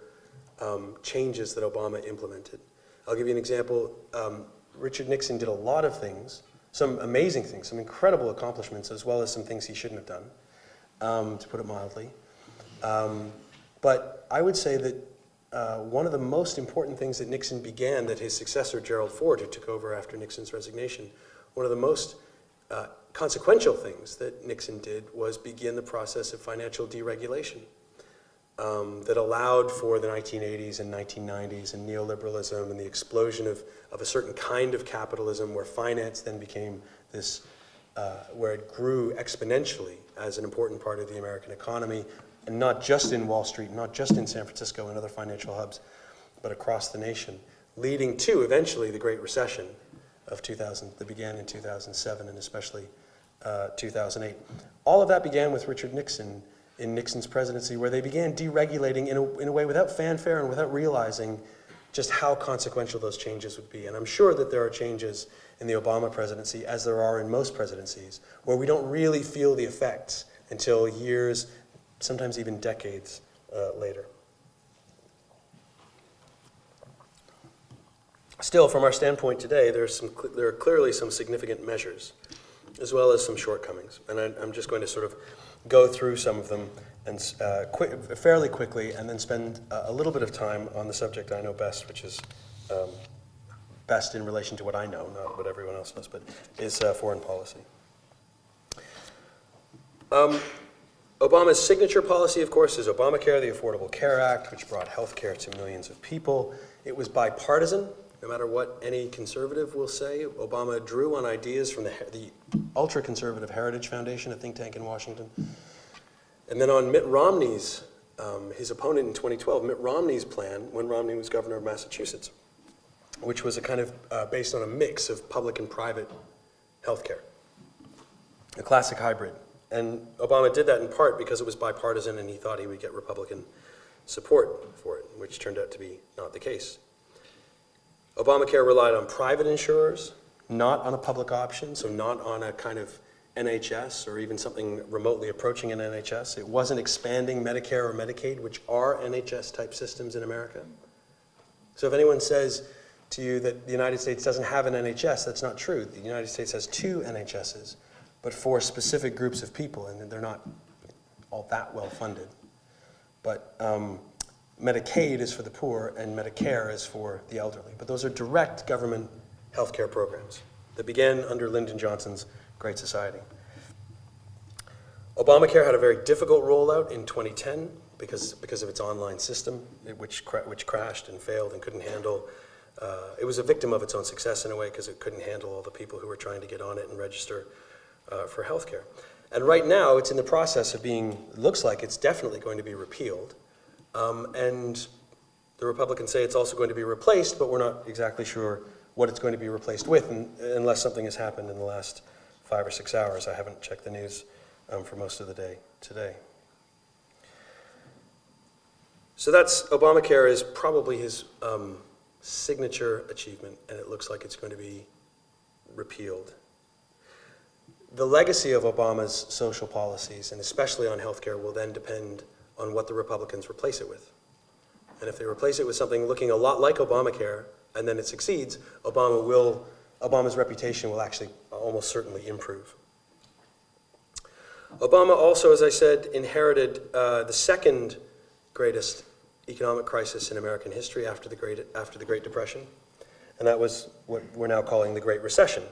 changes that Obama implemented. I'll give you an example. Richard Nixon did a lot of things, some amazing things, some incredible accomplishments, as well as some things he shouldn't have done, to put it mildly. But I would say that one of the most important things that Nixon began, that his successor, Gerald Ford, who took over after Nixon's resignation, one of the most consequential things that Nixon did was begin the process of financial deregulation that allowed for the 1980s and 1990s and neoliberalism and the explosion of a certain kind of capitalism where finance then became this, where it grew exponentially as an important part of the American economy, and not just in Wall Street, not just in San Francisco and other financial hubs, but across the nation, leading to eventually the Great Recession of 2000 that began in 2007 and especially 2008. All of that began with Richard Nixon in Nixon's presidency, where they began deregulating in a way without fanfare and without realizing just how consequential those changes would be. And I'm sure that there are changes in the Obama presidency, as there are in most presidencies, where we don't really feel the effects until years, sometimes even decades later. Still, from our standpoint today, there are clearly some significant measures, as well as some shortcomings. And I'm just going to sort of go through some of them and fairly quickly, and then spend a little bit of time on the subject I know best, which is best in relation to what I know, not what everyone else knows, but is foreign policy. Obama's signature policy, of course, is Obamacare, the Affordable Care Act, which brought health care to millions of people. It was bipartisan. No matter what any conservative will say, Obama drew on ideas from the ultra-conservative Heritage Foundation, a think tank in Washington. And then on Mitt Romney's, his opponent in 2012, Mitt Romney's plan, when Romney was governor of Massachusetts, which was a kind of based on a mix of public and private health care, a classic hybrid. And Obama did that in part because it was bipartisan and he thought he would get Republican support for it, which turned out to be not the case. Obamacare relied on private insurers, not on a public option, so not on a kind of NHS or even something remotely approaching an NHS. It wasn't expanding Medicare or Medicaid, which are NHS-type systems in America. So if anyone says to you that the United States doesn't have an NHS, that's not true. The United States has 2 NHSs, but for specific groups of people, and they're not all that well funded. But Medicaid is for the poor, and Medicare is for the elderly. But those are direct government health care programs that began under Lyndon Johnson's Great Society. Obamacare had a very difficult rollout in 2010 because of its online system, which crashed and failed and couldn't handle. It was a victim of its own success in a way because it couldn't handle all the people who were trying to get on it and register for health care. And right now, it's in the process of being, looks like it's definitely going to be repealed. And the Republicans say it's also going to be replaced, but we're not exactly sure what it's going to be replaced with unless something has happened in the last 5 or 6 hours. I haven't checked the news for most of the day today. So Obamacare is probably his signature achievement, and it looks like it's going to be repealed. The legacy of Obama's social policies, and especially on healthcare, will then depend on what the Republicans replace it with. And if they replace it with something looking a lot like Obamacare, and then it succeeds, Obama's reputation will actually almost certainly improve. Obama also, as I said, inherited the second greatest economic crisis in American history after the Great Depression, and that was what we're now calling the Great Recession.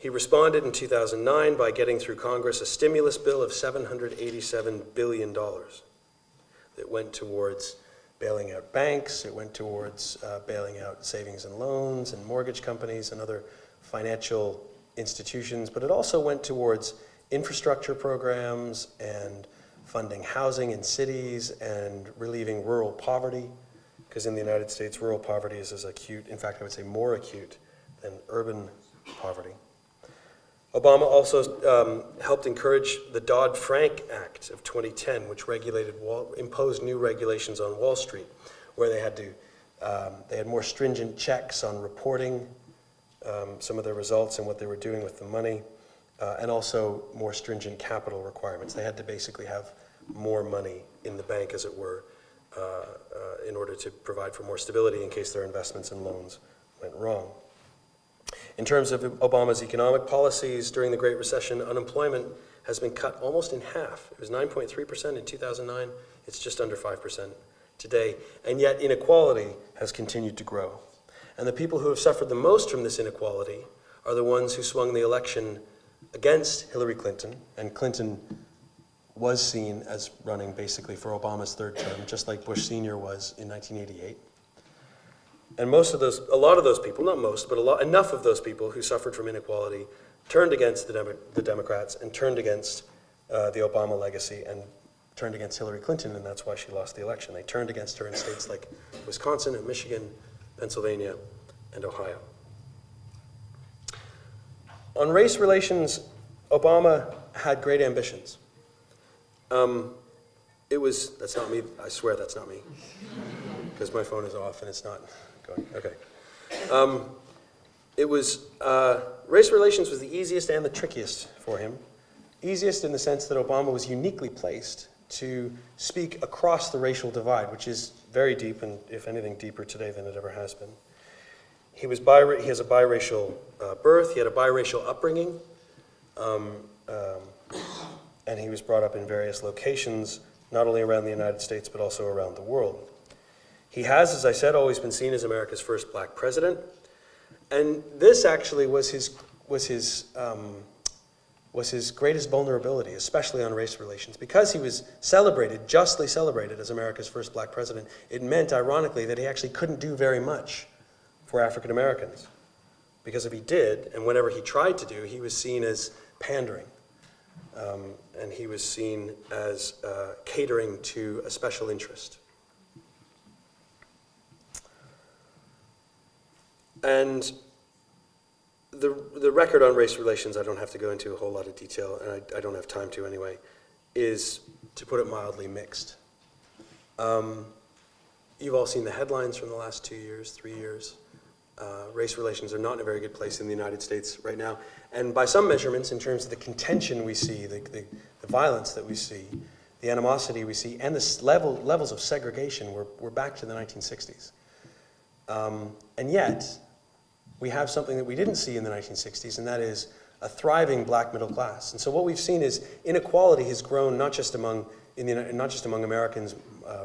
He responded in 2009 by getting through Congress a stimulus bill of $787 billion that went towards bailing out banks, it went towards bailing out savings and loans and mortgage companies and other financial institutions, but it also went towards infrastructure programs and funding housing in cities and relieving rural poverty, because in the United States, rural poverty is as acute, in fact, I would say more acute than urban poverty. Obama also helped encourage the Dodd-Frank Act of 2010, which imposed new regulations on Wall Street, where they had more stringent checks on reporting some of their results and what they were doing with the money, and also more stringent capital requirements. They had to basically have more money in the bank, as it were, in order to provide for more stability in case their investments and loans went wrong. In terms of Obama's economic policies during the Great Recession, unemployment has been cut almost in half. It was 9.3% in 2009. It's just under 5% today. And yet inequality has continued to grow. And the people who have suffered the most from this inequality are the ones who swung the election against Hillary Clinton. And Clinton was seen as running basically for Obama's third term, just like Bush Sr. was in 1988. And a lot of those people, not most, but enough of those people who suffered from inequality turned against the Democrats and turned against the Obama legacy and turned against Hillary Clinton, and that's why she lost the election. They turned against her in states like Wisconsin and Michigan, Pennsylvania, and Ohio. On race relations, Obama had great ambitions. That's not me, I swear that's not me, because my phone is off and it's not going, okay. Race relations was the easiest and the trickiest for him. Easiest in the sense that Obama was uniquely placed to speak across the racial divide, which is very deep, and if anything, deeper today than it ever has been. He has a biracial birth, he had a biracial upbringing, and he was brought up in various locations, not only around the United States, but also around the world. He has, as I said, always been seen as America's first black president, and this actually was his greatest vulnerability, especially on race relations. Because he was justly celebrated as America's first black president, it meant, ironically, that he actually couldn't do very much for African Americans. Because if he did, and whenever he tried to do, he was seen as pandering. And he was seen as catering to a special interest. And the record on race relations, I don't have to go into a whole lot of detail, and I don't have time to anyway, is, to put it mildly, mixed. You've all seen the headlines from the last 2 years, 3 years. Race relations are not in a very good place in the United States right now. And by some measurements, in terms of the contention we see, the violence that we see, the animosity we see, and the levels of segregation, we're back to the 1960s. And yet, we have something that we didn't see in the 1960s, and that is a thriving black middle class. And so what we've seen is inequality has grown not just among Americans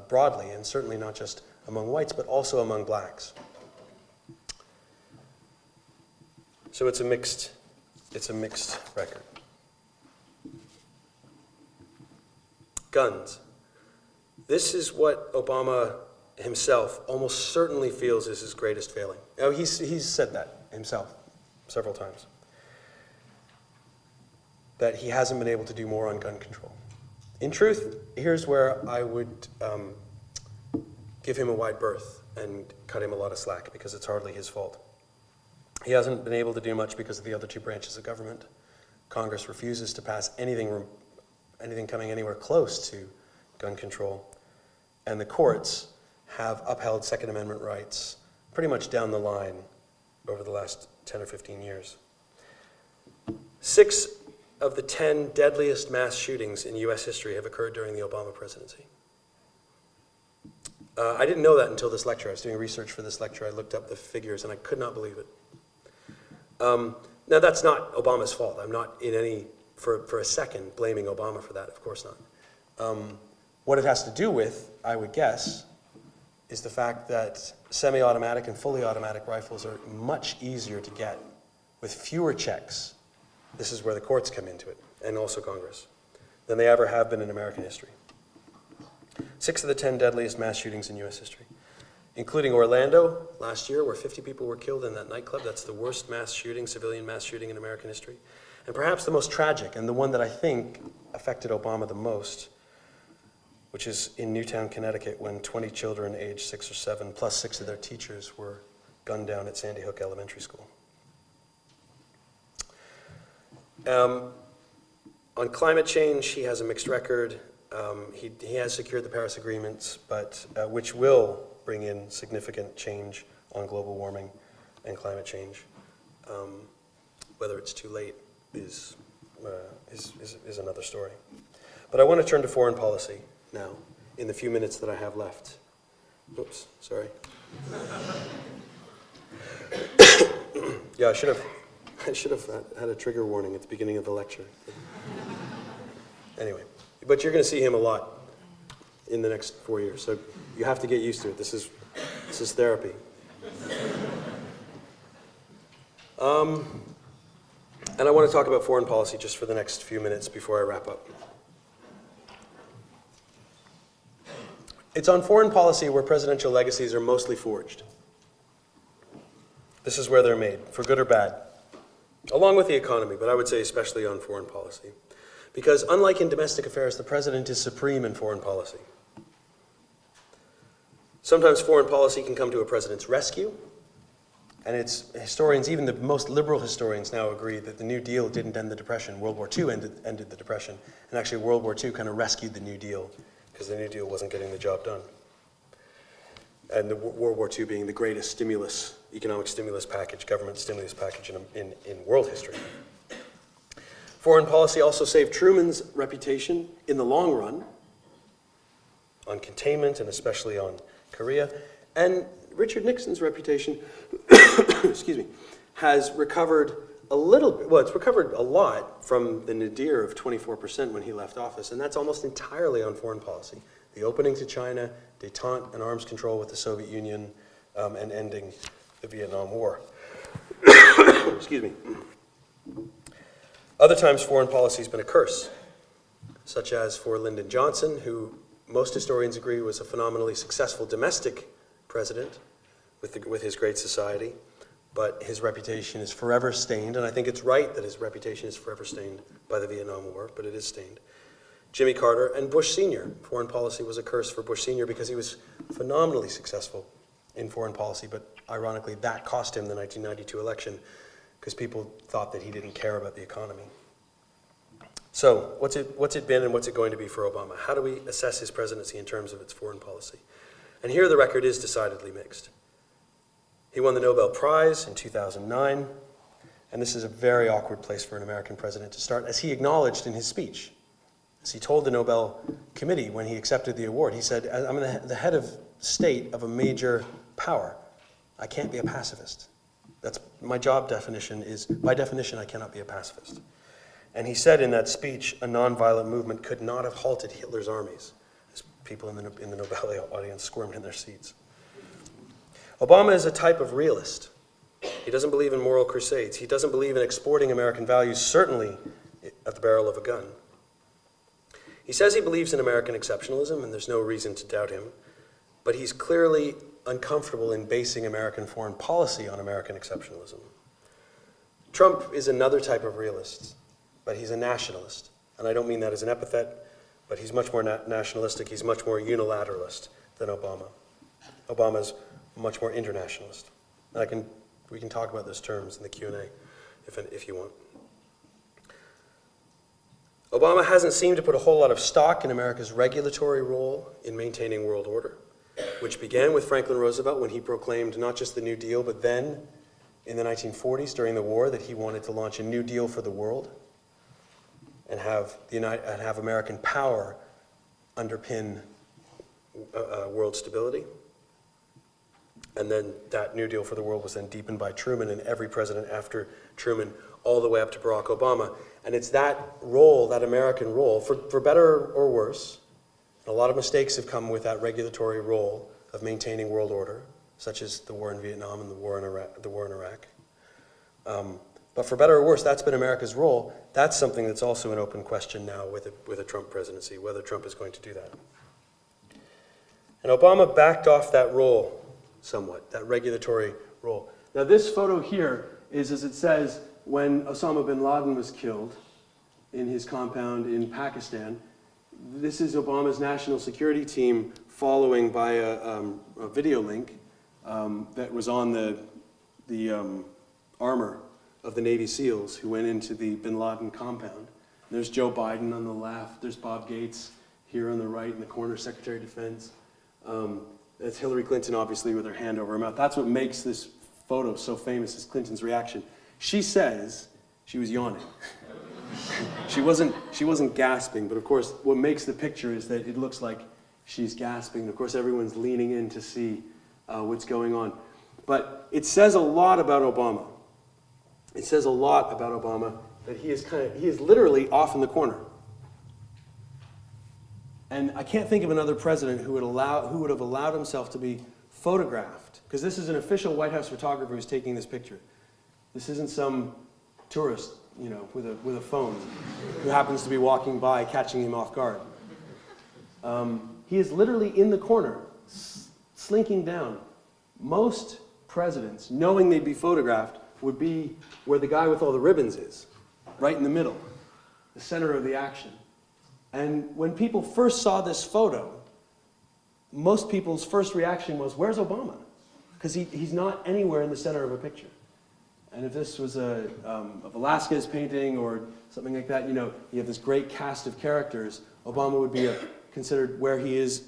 broadly, and certainly not just among whites, but also among blacks. So it's a mixed record. Guns. This is what Obama himself almost certainly feels is his greatest failing. Now, he's said that himself several times, that he hasn't been able to do more on gun control. In truth, here's where I would give him a wide berth and cut him a lot of slack, because it's hardly his fault. He hasn't been able to do much because of the other two branches of government. Congress refuses to pass anything coming anywhere close to gun control, and the courts have upheld Second Amendment rights pretty much down the line over the last 10 or 15 years. 6 of the 10 deadliest mass shootings in U.S. history have occurred during the Obama presidency. I didn't know that until this lecture. I was doing research for this lecture. I looked up the figures, and I could not believe it. Now, that's not Obama's fault. I'm not for a second, blaming Obama for that. Of course not. What it has to do with, I would guess, is the fact that semi-automatic and fully automatic rifles are much easier to get with fewer checks. This is where the courts come into it, and also Congress, than they ever have been in American history. 6 of the 10 deadliest mass shootings in U.S. history, including Orlando last year, where 50 people were killed in that nightclub. That's the worst civilian mass shooting in American history. And perhaps the most tragic, and the one that I think affected Obama the most, which is in Newtown, Connecticut, when 20 children aged 6 or 7, plus 6 of their teachers, were gunned down at Sandy Hook Elementary School. On climate change, he has a mixed record. He has secured the Paris agreements, but which will bring in significant change on global warming and climate change. Whether it's too late is another story. But I want to turn to foreign policy now, in the few minutes that I have left. Oops, sorry. Yeah, I should have had a trigger warning at the beginning of the lecture. Anyway, but you're going to see him a lot in the next 4 years, so you have to get used to it. This is therapy. And I want to talk about foreign policy just for the next few minutes before I wrap up. It's on foreign policy where presidential legacies are mostly forged. This is where they're made, for good or bad, along with the economy, but I would say especially on foreign policy. Because unlike in domestic affairs, the president is supreme in foreign policy. Sometimes foreign policy can come to a president's rescue, and it's historians, even the most liberal historians now agree that the New Deal didn't end the Depression. World War II ended the Depression, and actually World War II kind of rescued the New Deal because the New Deal wasn't getting the job done. And the World War II being the greatest stimulus, economic stimulus package, government stimulus package in world history. Foreign policy also saved Truman's reputation in the long run on containment and especially on Korea. And Richard Nixon's reputation, excuse me, has recovered a little bit. Well, it's recovered a lot from the nadir of 24% when he left office, and that's almost entirely on foreign policy. The opening to China, détente and arms control with the Soviet Union, and ending the Vietnam War. Excuse me. Other times, foreign policy has been a curse, such as for Lyndon Johnson, who most historians agree was a phenomenally successful domestic president with his Great Society, but his reputation is forever stained, and I think it's right that his reputation is forever stained by the Vietnam War, but it is stained. Jimmy Carter and Bush Sr. Foreign policy was a curse for Bush Sr. because he was phenomenally successful in foreign policy, but ironically that cost him the 1992 election because people thought that he didn't care about the economy. So what's it been and what's it going to be for Obama? How do we assess his presidency in terms of its foreign policy? And here the record is decidedly mixed. He won the Nobel Prize in 2009, and this is a very awkward place for an American president to start, as he acknowledged in his speech. As he told the Nobel Committee when he accepted the award, he said, I'm the head of state of a major power. I can't be a pacifist. That's my job definition is, by definition, I cannot be a pacifist. And he said in that speech, a nonviolent movement could not have halted Hitler's armies. As people in the Nobel audience squirmed in their seats. Obama is a type of realist. He doesn't believe in moral crusades. He doesn't believe in exporting American values, certainly at the barrel of a gun. He says he believes in American exceptionalism, and there's no reason to doubt him, but he's clearly uncomfortable in basing American foreign policy on American exceptionalism. Trump is another type of realist, but he's a nationalist, and I don't mean that as an epithet, but he's much more nationalistic, he's much more unilateralist than Obama. Obama's much more internationalist. And we can talk about those terms in the Q&A if you want. Obama hasn't seemed to put a whole lot of stock in America's regulatory role in maintaining world order, which began with Franklin Roosevelt when he proclaimed not just the New Deal, but then in the 1940s during the war that he wanted to launch a New Deal for the world and have American power underpin world stability. And then that New Deal for the world was then deepened by Truman and every president after Truman, all the way up to Barack Obama. And it's that role, that American role, for better or worse, and a lot of mistakes have come with that regulatory role of maintaining world order, such as the war in Vietnam and the war in Iraq. But for better or worse, that's been America's role. That's something that's also an open question now with a Trump presidency, whether Trump is going to do that. And Obama backed off that role somewhat, that regulatory role. Now this photo here is, as it says, when Osama bin Laden was killed in his compound in Pakistan. This is Obama's national security team following by a video link that was on the armor of the Navy SEALs who went into the bin Laden compound. There's Joe Biden on the left, there's Bob Gates here on the right in the corner, Secretary of Defense. That's Hillary Clinton, obviously, with her hand over her mouth. That's what makes this photo so famous, is Clinton's reaction. She says she was yawning. She wasn't gasping, but of course, what makes the picture is that it looks like she's gasping. And of course, everyone's leaning in to see what's going on. But it says a lot about Obama. It says a lot about Obama that he is literally off in the corner. And I can't think of another president who would have allowed himself to be photographed, because this is an official White House photographer who's taking this picture. This isn't some tourist, with a phone who happens to be walking by, catching him off guard. He is literally in the corner, slinking down. Most presidents, knowing they'd be photographed, would be where the guy with all the ribbons is, right in the middle. the center of the action. And when people first saw this photo, most people's first reaction was, where's Obama? Because he's not anywhere in the center of a picture. And if this was a Velázquez painting or something like that, you have this great cast of characters, Obama would be considered where he is,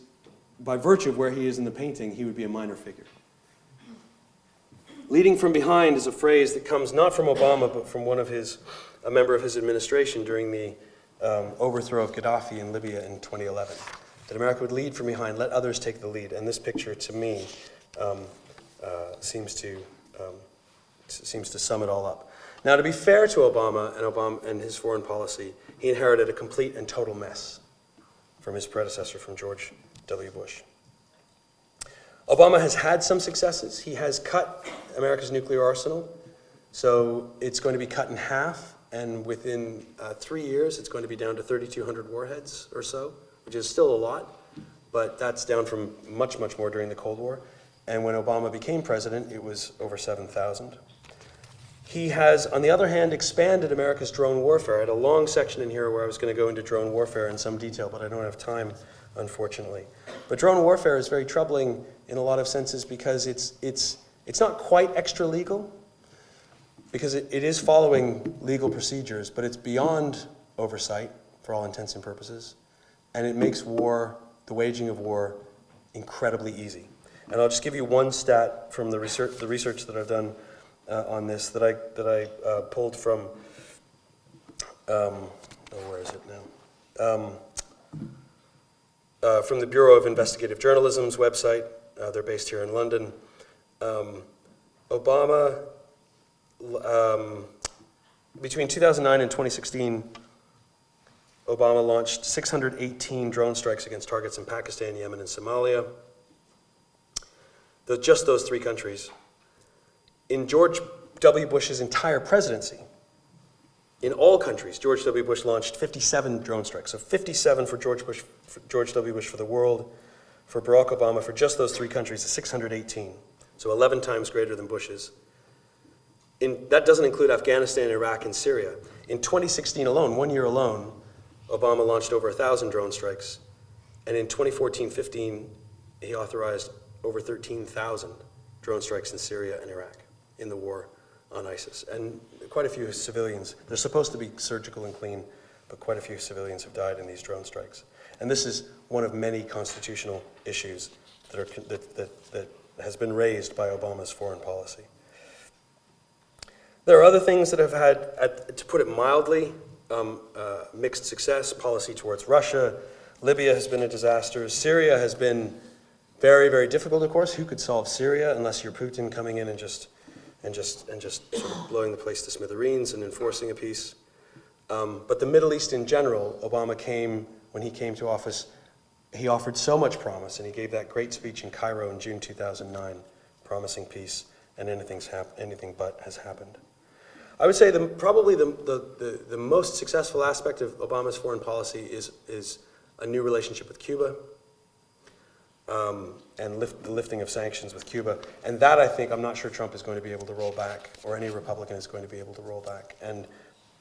by virtue of where he is in the painting, he would be a minor figure. Leading from behind is a phrase that comes not from Obama, but from a member of his administration during the overthrow of Gaddafi in Libya in 2011. That America would lead from behind, let others take the lead. And this picture, to me, seems to sum it all up. Now, to be fair to Obama and his foreign policy, he inherited a complete and total mess from his predecessor, from George W. Bush. Obama has had some successes. He has cut America's nuclear arsenal, so it's going to be cut in half, and within 3 years, it's going to be down to 3,200 warheads or so, which is still a lot, but that's down from much, much more during the Cold War. And when Obama became president, it was over 7,000. He has, on the other hand, expanded America's drone warfare. I had a long section in here where I was going to go into drone warfare in some detail, but I don't have time, unfortunately. But drone warfare is very troubling in a lot of senses because it's not quite extra legal, because it is following legal procedures, but it's beyond oversight for all intents and purposes, and it makes war, the waging of war, incredibly easy. And I'll just give you one stat from the research that I've done on this that I pulled from, where is it now? From the Bureau of Investigative Journalism's website. They're based here in London. Obama, between 2009 and 2016, Obama launched 618 drone strikes against targets in Pakistan, Yemen, and Somalia. Just those three countries. In George W. Bush's entire presidency, in all countries, George W. Bush launched 57 drone strikes. So 57 for George W. Bush for the world, for Barack Obama, for just those three countries, 618. So 11 times greater than Bush's. That doesn't include Afghanistan, Iraq, and Syria. In 2016 alone, 1 year alone, Obama launched over 1,000 drone strikes. And in 2014-15, he authorized over 13,000 drone strikes in Syria and Iraq in the war on ISIS. And quite a few civilians, they're supposed to be surgical and clean, but quite a few civilians have died in these drone strikes. And this is one of many constitutional issues that has been raised by Obama's foreign policy. There are other things that have had, to put it mildly, mixed success. Policy towards Russia. Libya has been a disaster. Syria has been very, very difficult, of course. Who could solve Syria unless you're Putin coming in and just sort of blowing the place to smithereens and enforcing a peace? But the Middle East in general, when he came to office, he offered so much promise, and he gave that great speech in Cairo in June 2009, promising peace, and anything but has happened. I would say probably the most successful aspect of Obama's foreign policy is a new relationship with Cuba, and the lifting of sanctions with Cuba. And that, I think, I'm not sure Trump is going to be able to roll back, or any Republican is going to be able to roll back. And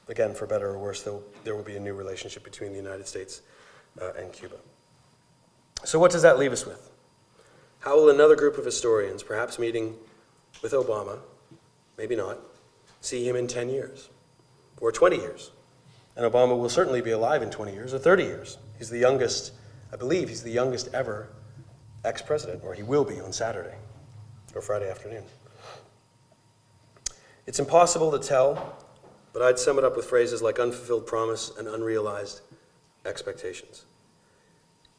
again, for better or worse, there will be a new relationship between the United States and Cuba. So what does that leave us with? How will another group of historians, perhaps meeting with Obama, maybe not, see him in 10 years or 20 years? And Obama will certainly be alive in 20 years or 30 years. He's the youngest, I believe he's the youngest ever ex-president, or he will be on Saturday or Friday afternoon. It's impossible to tell, but I'd sum it up with phrases like unfulfilled promise and unrealized expectations.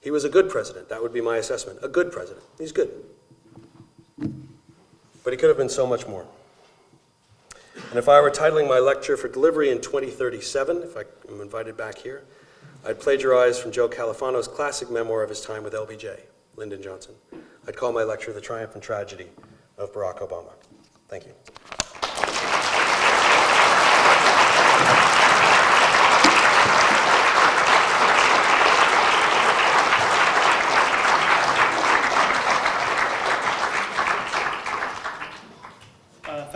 He was a good president. That would be my assessment. A good president. He's good. But he could have been so much more. And if I were titling my lecture for delivery in 2037, if I'm invited back here, I'd plagiarize from Joe Califano's classic memoir of his time with LBJ, Lyndon Johnson. I'd call my lecture The Triumph and Tragedy of Barack Obama. Thank you.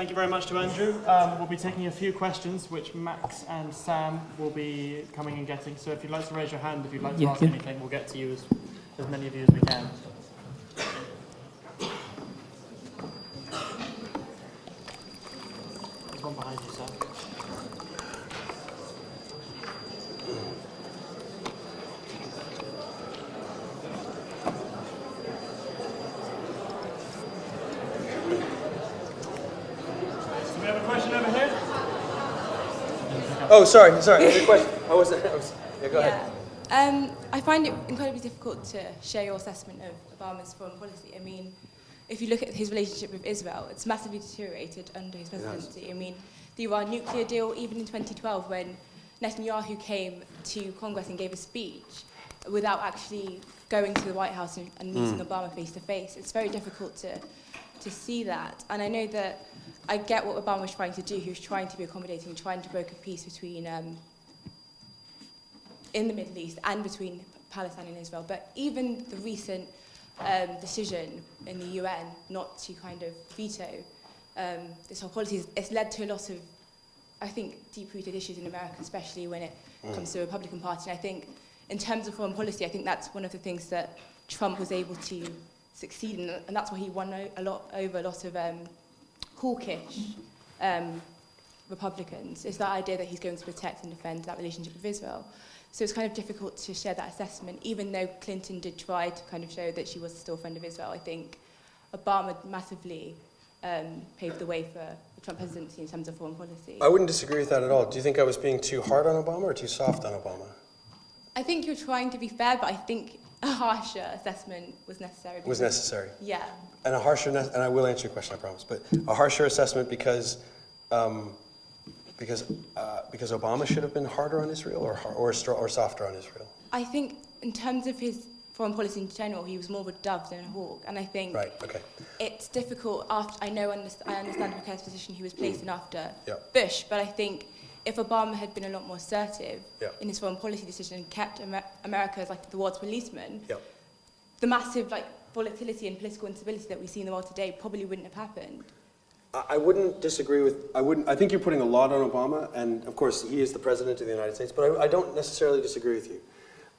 thank you very much to Andrew. We'll be taking a few questions, which Max and Sam will be coming and getting. So if you'd like to raise your hand, if you'd like to ask anything, we'll get to you as many of you as we can. There's one behind you, Sam. Do we have a question over here? Oh, sorry. Your question. Yeah, go ahead. I find it incredibly difficult to share your assessment of Obama's foreign policy. I mean, if you look at his relationship with Israel, it's massively deteriorated under his presidency. I mean, the Iran nuclear deal, even in 2012, when Netanyahu came to Congress and gave a speech without actually going to the White House and meeting Obama face to face, it's very difficult to see that. And I know that I get what Obama was trying to do. He was trying to be accommodating, trying to broker peace between in the Middle East and between Palestine and Israel. But even the recent decision in the UN not to kind of veto this whole policy, it's led to a lot of, I think, deep-rooted issues in America, especially when it comes to the Republican Party. And I think in terms of foreign policy, I think that's one of the things that Trump was able to succeed in, and that's why he won over a lot of hawkish Republicans, is that idea that he's going to protect and defend that relationship with Israel. So it's kind of difficult to share that assessment, even though Clinton did try to kind of show that she was still a friend of Israel. I think Obama massively paved the way for the Trump presidency in terms of foreign policy. I wouldn't disagree with that at all. Do you think I was being too hard on Obama or too soft on Obama? I think you're trying to be fair, but I think a harsher assessment was necessary. Was necessary. Yeah. And a harsher, and I will answer your question, I promise, but a harsher assessment because Obama should have been harder on Israel or softer on Israel? I think in terms of his foreign policy in general, he was more of a dove than a hawk. And I think it's difficult after, I understand Claire's position he was placed in after Bush, but I think if Obama had been a lot more assertive in his foreign policy decision and kept America as like the world's policeman, the massive volatility and political instability that we see in the world today probably wouldn't have happened. I wouldn't disagree with, I think you're putting a lot on Obama, and of course he is the president of the United States, but I don't necessarily disagree with you.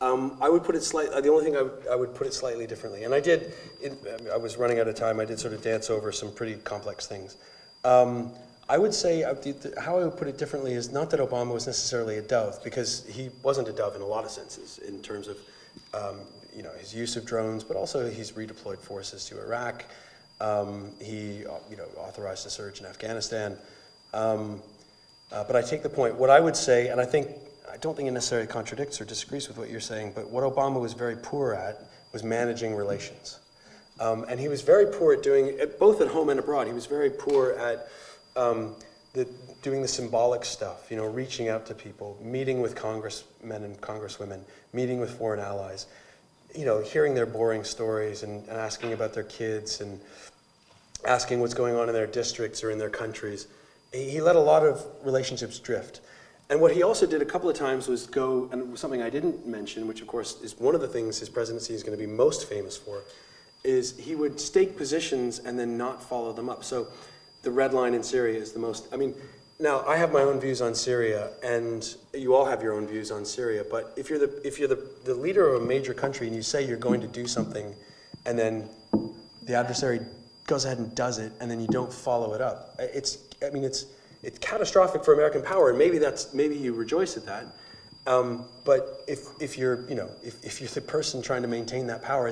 I would put it the only thing I would put it slightly differently, and I was running out of time, I did sort of dance over some pretty complex things. I would say, how I would put it differently is not that Obama was necessarily a dove, because he wasn't a dove in a lot of senses, in terms of his use of drones, but also he's redeployed forces to Iraq. He authorized a surge in Afghanistan. But I take the point. What I would say, and I don't think it necessarily contradicts or disagrees with what you're saying, but what Obama was very poor at was managing relations. And he was very poor at doing it, both at home and abroad. He was very poor at doing the symbolic stuff, reaching out to people, meeting with congressmen and congresswomen, meeting with foreign allies, hearing their boring stories and asking about their kids and asking what's going on in their districts or in their countries. He let a lot of relationships drift. And what he also did a couple of times was go, and something I didn't mention, which of course is one of the things his presidency is going to be most famous for, is he would stake positions and then not follow them up. So the red line in Syria is the most, now I have my own views on Syria, and you all have your own views on Syria, but if you're the leader of a major country and you say you're going to do something, and then the adversary goes ahead and does it, and then you don't follow it up, it's catastrophic for American power, and maybe you rejoice at that. But if you're the person trying to maintain that power,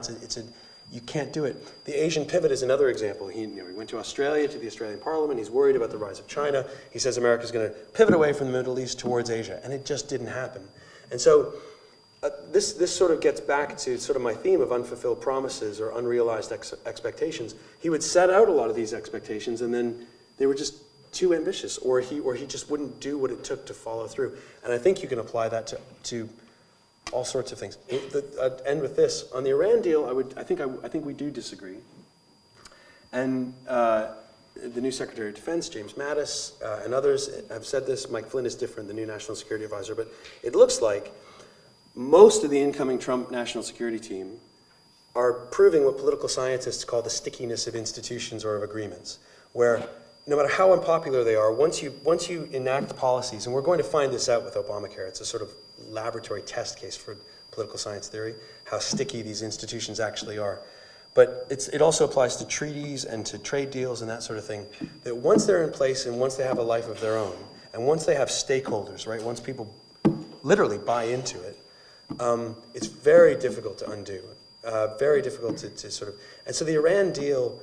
you can't do it. The Asian pivot is another example. He went to Australia, to the Australian Parliament. He's worried about the rise of China. He says America's going to pivot away from the Middle East towards Asia, and it just didn't happen. And so this sort of gets back to sort of my theme of unfulfilled promises or unrealized expectations. He would set out a lot of these expectations, and then they were just too ambitious, or he just wouldn't do what it took to follow through. And I think you can apply that to all sorts of things. I'd end with this. On the Iran deal, I think we do disagree. And the new Secretary of Defense, James Mattis, and others have said this. Mike Flynn is different, the new National Security Advisor. But it looks like most of the incoming Trump national security team are proving what political scientists call the stickiness of institutions or of agreements, where no matter how unpopular they are, once you enact policies, and we're going to find this out with Obamacare, it's a sort of laboratory test case for political science theory, how sticky these institutions actually are. But it also applies to treaties and to trade deals and that sort of thing, that once they're in place and once they have a life of their own, and once they have stakeholders, right, once people literally buy into it, it's very difficult to undo, very difficult to sort of, and so the Iran deal,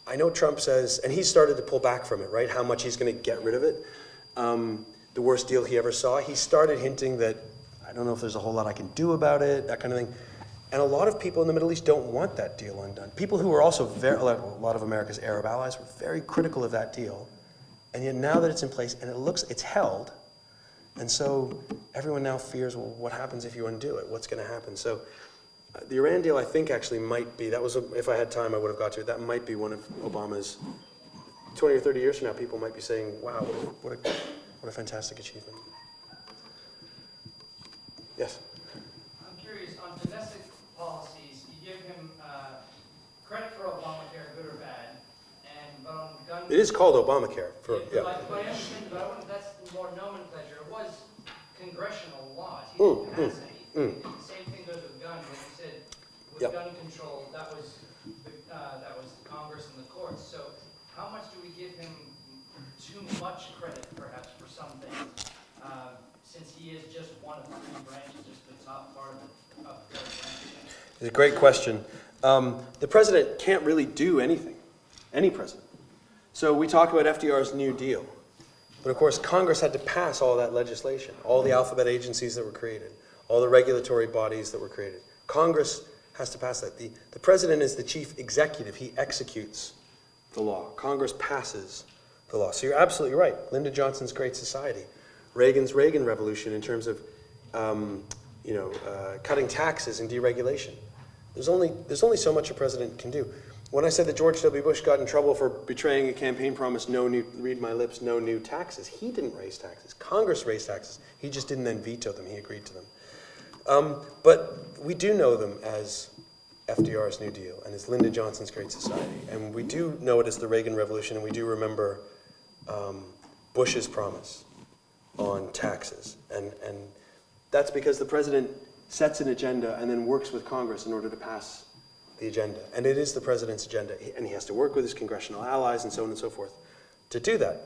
I know Trump says, and he's started to pull back from it, right, how much he's going to get rid of it. The worst deal he ever saw, he started hinting that, I don't know if there's a whole lot I can do about it, that kind of thing. And a lot of people in the Middle East don't want that deal undone. People who are also a lot of America's Arab allies were very critical of that deal. And yet now that it's in place and it's held, and so everyone now fears, well, what happens if you undo it? What's going to happen? So the Iran deal, I think, actually might be, if I had time, I would have got to it. That might be one of Obama's, 20 or 30 years from now, people might be saying, wow, what a fantastic achievement. Yes? I'm curious, on domestic policies, you give him credit for Obamacare, good or bad, but on gun... It is called Obamacare. But I understand, but that's more nomenclature. It was congressional laws. He didn't pass anything. The same thing goes with guns. Like you said, with gun control, that was Congress and the courts. So how much do we give him too much credit, perhaps, for some things, since he is just one of the three branches, just the top part of the branch? It's a great question. The president can't really do anything, any president. So we talk about FDR's New Deal. But of course, Congress had to pass all that legislation, all the alphabet agencies that were created, all the regulatory bodies that were created. Congress has to pass that. The president is the chief executive. He executes the law. Congress passes the law. So you're absolutely right. Lyndon Johnson's Great Society, Reagan's Reagan Revolution in terms of cutting taxes and deregulation. There's only so much a president can do. When I said that George W. Bush got in trouble for betraying a campaign promise, read my lips, no new taxes, he didn't raise taxes. Congress raised taxes. He just didn't then veto them. He agreed to them. But we do know them as FDR's New Deal and as Lyndon Johnson's Great Society. And we do know it as the Reagan Revolution, and we do remember Bush's promise on taxes. And that's because the president sets an agenda and then works with Congress in order to pass the agenda. And it is the president's agenda. And he has to work with his congressional allies and so on and so forth to do that.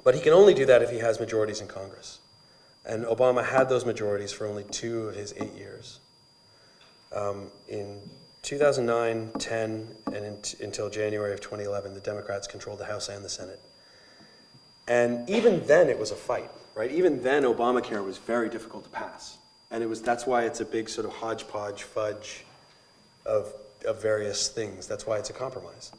But he can only do that if he has majorities in Congress. And Obama had those majorities for only 2 of his 8 years. In 2009, 10, and until January of 2011, the Democrats controlled the House and the Senate. And even then it was a fight, right? Even then Obamacare was very difficult to pass. And that's why it's a big sort of hodgepodge fudge of various things. That's why it's a compromise.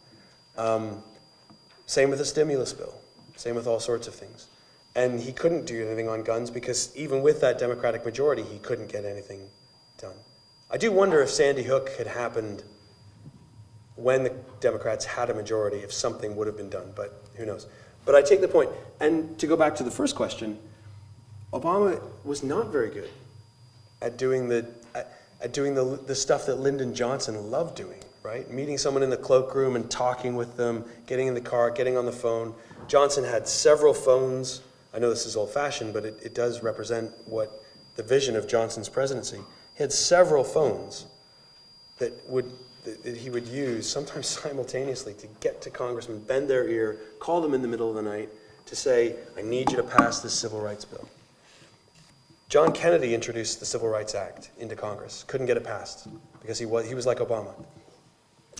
Same with the stimulus bill. Same with all sorts of things. And he couldn't do anything on guns because even with that Democratic majority, he couldn't get anything done. I do wonder if Sandy Hook had happened when the Democrats had a majority, if something would have been done, but who knows. But I take the point. And to go back to the first question, Obama was not very good at doing the stuff that Lyndon Johnson loved doing, right? Meeting someone in the cloakroom and talking with them, getting in the car, getting on the phone. Johnson had several phones. I know this is old-fashioned, but it does represent what the vision of Johnson's presidency. He had several phones that he would use, sometimes simultaneously, to get to congressmen, bend their ear, call them in the middle of the night to say, I need you to pass this civil rights bill. John Kennedy introduced the Civil Rights Act into Congress. Couldn't get it passed because he was like Obama.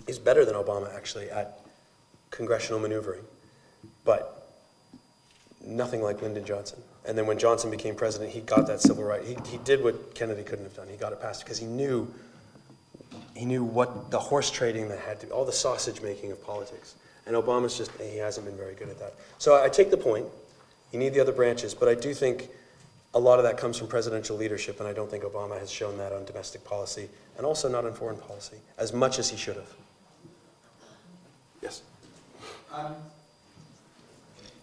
He's better than Obama, actually, at congressional maneuvering, but nothing like Lyndon Johnson. And then when Johnson became president, he got that civil right. He did what Kennedy couldn't have done. He got it passed because he knew what the horse trading that had to be, all the sausage making of politics. And Obama's he hasn't been very good at that. So I take the point. You need the other branches, but I do think a lot of that comes from presidential leadership, and I don't think Obama has shown that on domestic policy, and also not on foreign policy, as much as he should have. Yes?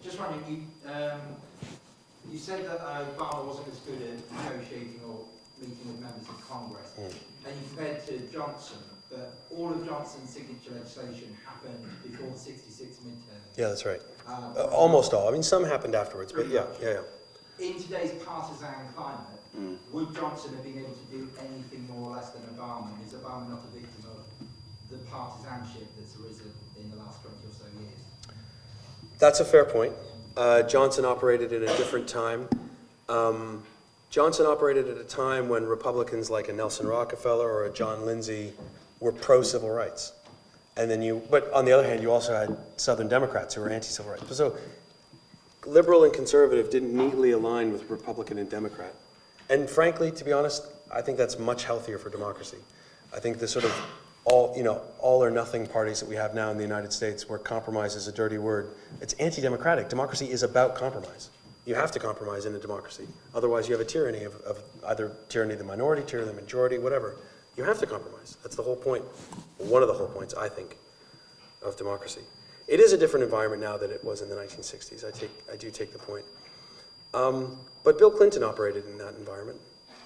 Just wondering, you said that Obama wasn't as good at negotiating or meeting with members of Congress, and you compared to Johnson, but all of Johnson's signature legislation happened before the '66 midterm. Yeah, that's right. Almost all. I mean, some happened afterwards, but yeah. In today's partisan climate, would Johnson have been able to do anything more or less than Obama? Is Obama not a victim of the partisanship that's arisen in the last 20 or so years? That's a fair point. Johnson operated at a different time. Johnson operated at a time when Republicans like a Nelson Rockefeller or a John Lindsay were pro-civil rights. And then but on the other hand, you also had Southern Democrats who were anti-civil rights. So liberal and conservative didn't neatly align with Republican and Democrat. And frankly, to be honest, I think that's much healthier for democracy. I think the sort of all or nothing parties that we have now in the United States, where compromise is a dirty word, it's anti-democratic. Democracy is about compromise. You have to compromise in a democracy. Otherwise, you have a tyranny of either tyranny of the minority, tyranny of the majority, whatever. You have to compromise. That's the whole point, one of the whole points, I think, of democracy. It is a different environment now than it was in the 1960s. I do take the point. But Bill Clinton operated in that environment.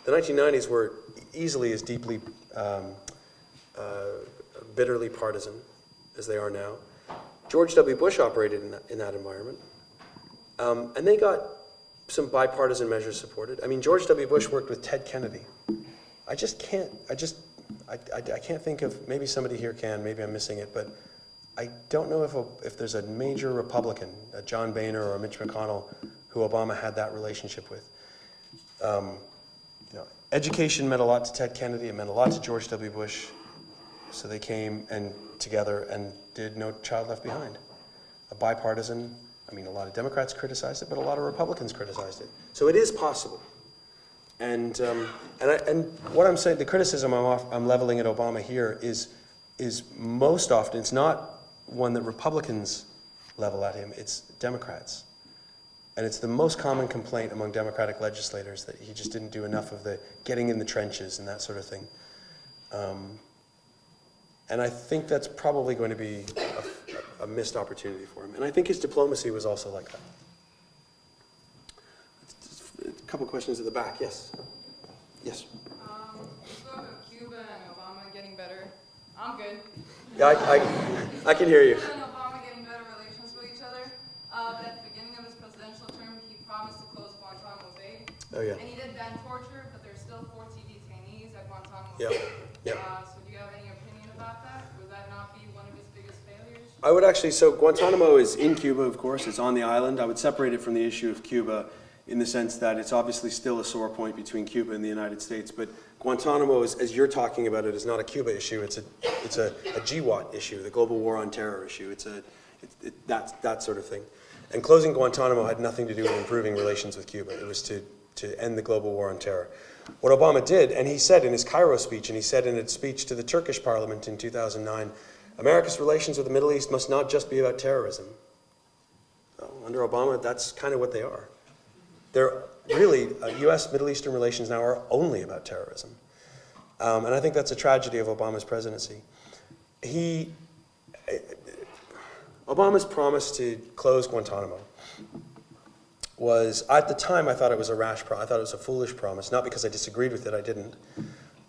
The 1990s were easily as deeply, bitterly partisan as they are now. George W. Bush operated in that environment. And they got some bipartisan measures supported. I mean, George W. Bush worked with Ted Kennedy. I can't think of, maybe somebody here can, maybe I'm missing it, but I don't know if there's a major Republican, a John Boehner or a Mitch McConnell, who Obama had that relationship with. Education meant a lot to Ted Kennedy, it meant a lot to George W. Bush, so they came together and did No Child Left Behind. A bipartisan, I mean, a lot of Democrats criticized it, but a lot of Republicans criticized it. So it is possible. And what I'm saying, the criticism I'm leveling at Obama here is most often, it's not one that Republicans level at him, it's Democrats. And it's the most common complaint among Democratic legislators that he just didn't do enough of the getting in the trenches and that sort of thing. And I think that's probably going to be a missed opportunity for him. And I think his diplomacy was also like that. A couple questions at the back. Yes. Yes. You spoke of Cuba and Obama getting better. I'm good. Yeah, I can hear you. Cuba and Obama getting better relations with each other. But at the beginning of his presidential term, he promised to close Guantanamo Bay. Oh, yeah. And he did ban torture, but there's still 14 detainees at Guantanamo Yep. Bay. Yep. So do you have any opinion about that? Would that not be one of his biggest failures? I would actually, so Guantanamo is in Cuba, of course, it's on the island. I would separate it from the issue of Cuba in the sense that it's obviously still a sore point between Cuba and the United States, but Guantanamo, as you're talking about it, is not a Cuba issue, it's a GWAT issue, the Global War on Terror issue, that sort of thing. And closing Guantanamo had nothing to do with improving relations with Cuba, it was to end the global war on terror. What Obama did, and he said in his Cairo speech, and he said in a speech to the Turkish parliament in 2009, America's relations with the Middle East must not just be about terrorism. Well, under Obama, that's kind of what they are. They're really, U.S. Middle Eastern relations now are only about terrorism. And I think that's a tragedy of Obama's presidency. Obama's promise to close Guantanamo was, at the time, I thought it was a rash promise. I thought it was a foolish promise, not because I disagreed with it, I didn't,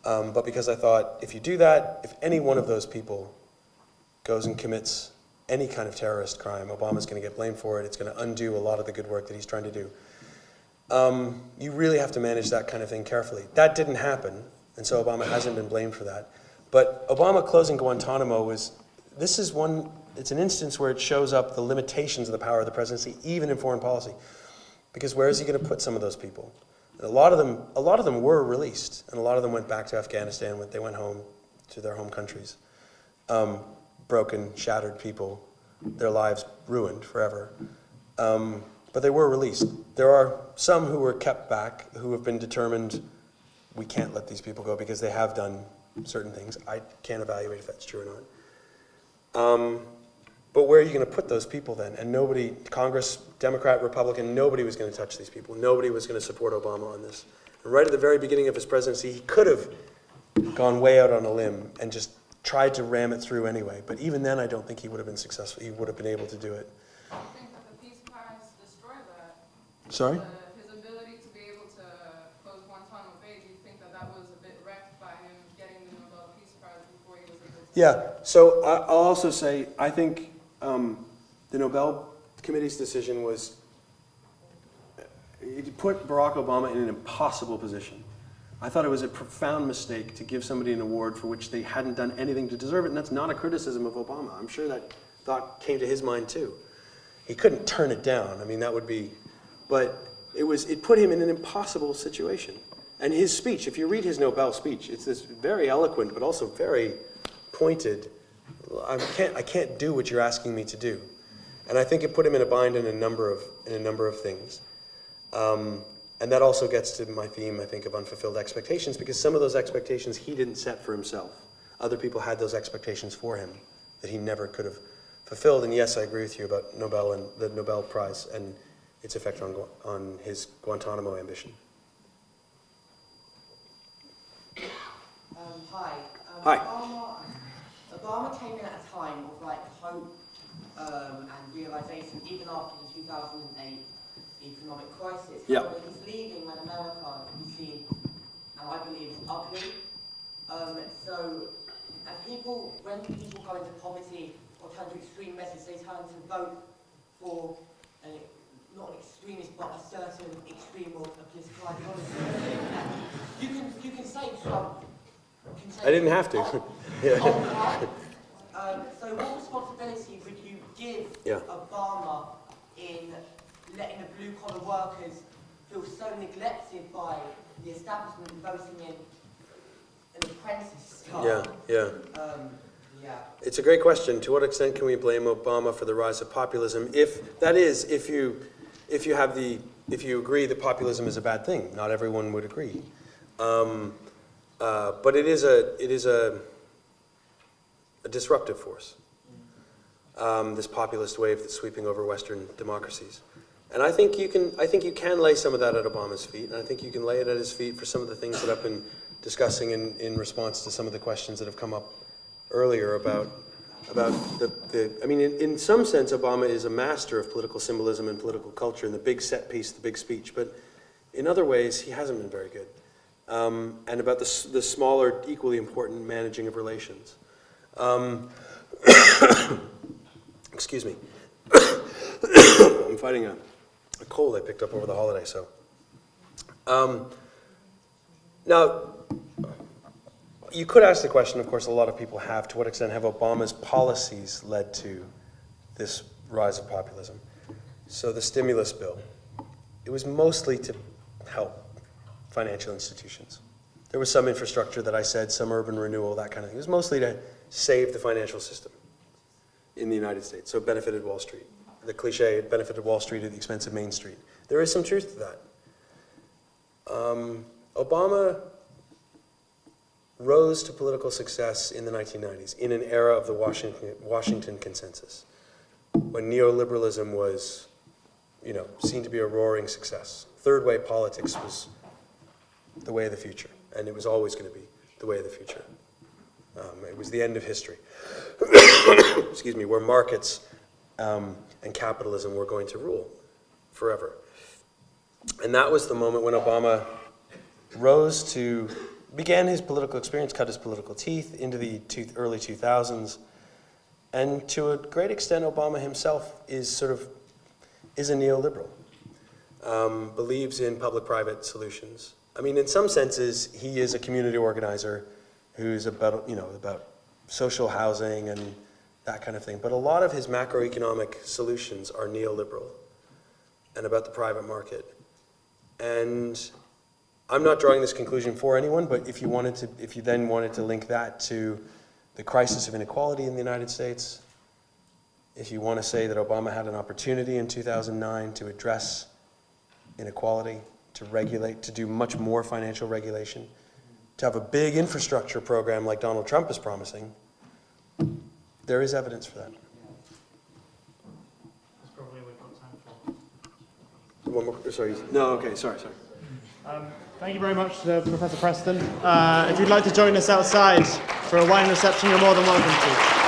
but because I thought, if you do that, if any one of those people goes and commits any kind of terrorist crime, Obama's going to get blamed for it. It's going to undo a lot of the good work that he's trying to do. You really have to manage that kind of thing carefully. That didn't happen, and so Obama hasn't been blamed for that. But Obama closing Guantanamo it's an instance where it shows up the limitations of the power of the presidency, even in foreign policy. Because where is he going to put some of those people? A lot of them were released, and a lot of them went back to Afghanistan. They went home to their home countries. Broken, shattered people, their lives ruined forever. But they were released. There are some who were kept back, who have been determined, we can't let these people go because they have done certain things. I can't evaluate if that's true or not. But where are you going to put those people then? And nobody, Congress, Democrat, Republican, nobody was going to touch these people. Nobody was going to support Obama on this. And right at the very beginning of his presidency, he could have gone way out on a limb and just tried to ram it through anyway. But even then, I don't think he would have been successful. He would have been able to do it. I think that the peace prize destroyed that. Sorry? His ability to be able to close Guantanamo Bay, do you think that that was a bit wrecked by him getting the Nobel Peace Prize before he was able to? Yeah, so I'll also say, I think the Nobel Committee's decision was, it put Barack Obama in an impossible position. I thought it was a profound mistake to give somebody an award for which they hadn't done anything to deserve it, and that's not a criticism of Obama. I'm sure that thought came to his mind too. He couldn't turn it down. I mean, that would be, but it put him in an impossible situation. And his speech, if you read his Nobel speech, it's this very eloquent, but also very pointed, I can't do what you're asking me to do. And I think it put him in a bind in a number of things. And that also gets to my theme, I think, of unfulfilled expectations, because some of those expectations he didn't set for himself. Other people had those expectations for him that he never could have fulfilled. And yes, I agree with you about Nobel and the Nobel Prize and its effect on his Guantanamo ambition. Hi. Hi. Obama came in at a time of like hope and realization, even after the 2008 economic crisis. Yeah. However, he's leaving when America is seen, and I believe, ugly. When people go into poverty or turn to extreme measures, they turn to vote for not an extremist, but a certain extreme of a political ideology. You can say Trump. I didn't have to. Yeah. So what responsibility would you give Obama in letting the blue-collar workers feel so neglected by the establishment voting in an apprentice style? Yeah. It's a great question. To what extent can we blame Obama for the rise of populism? If you agree that populism is a bad thing. Not everyone would agree. But it is a disruptive force. This populist wave that's sweeping over Western democracies. And I think you can lay some of that at Obama's feet, and I think you can lay it at his feet for some of the things that I've been discussing in response to some of the questions that have come up earlier about I mean, in some sense, Obama is a master of political symbolism and political culture and the big set piece, the big speech, but in other ways, he hasn't been very good. And about the smaller, equally important managing of relations. Excuse me. I'm fighting a cold I picked up over the holiday, so. Now, you could ask the question, of course, a lot of people have, to what extent have Obama's policies led to this rise of populism? So the stimulus bill, it was mostly to help financial institutions. There was some infrastructure that I said, some urban renewal, that kind of thing. It was mostly to save the financial system in the United States. So it benefited Wall Street. The cliche, it benefited Wall Street at the expense of Main Street. There is some truth to that. Obama rose to political success in the 1990s in an era of the Washington Consensus, when neoliberalism was, seen to be a roaring success. Third way politics was the way of the future, and it was always going to be the way of the future. It was the end of history, excuse me, where markets and capitalism were going to rule forever. And that was the moment when Obama began his political experience, cut his political teeth into the early 2000s, and to a great extent, Obama himself is a neoliberal, believes in public-private solutions. I mean, in some senses, he is a community organizer who's about social housing and that kind of thing. But a lot of his macroeconomic solutions are neoliberal and about the private market. And I'm not drawing this conclusion for anyone, but if you then wanted to link that to the crisis of inequality in the United States, if you want to say that Obama had an opportunity in 2009 to address inequality, to regulate, to do much more financial regulation, to have a big infrastructure program like Donald Trump is promising, there is evidence for that. That's probably what we've got time for. One more, sorry. No, okay, sorry. Thank you very much to Professor Preston. If you'd like to join us outside for a wine reception, you're more than welcome to.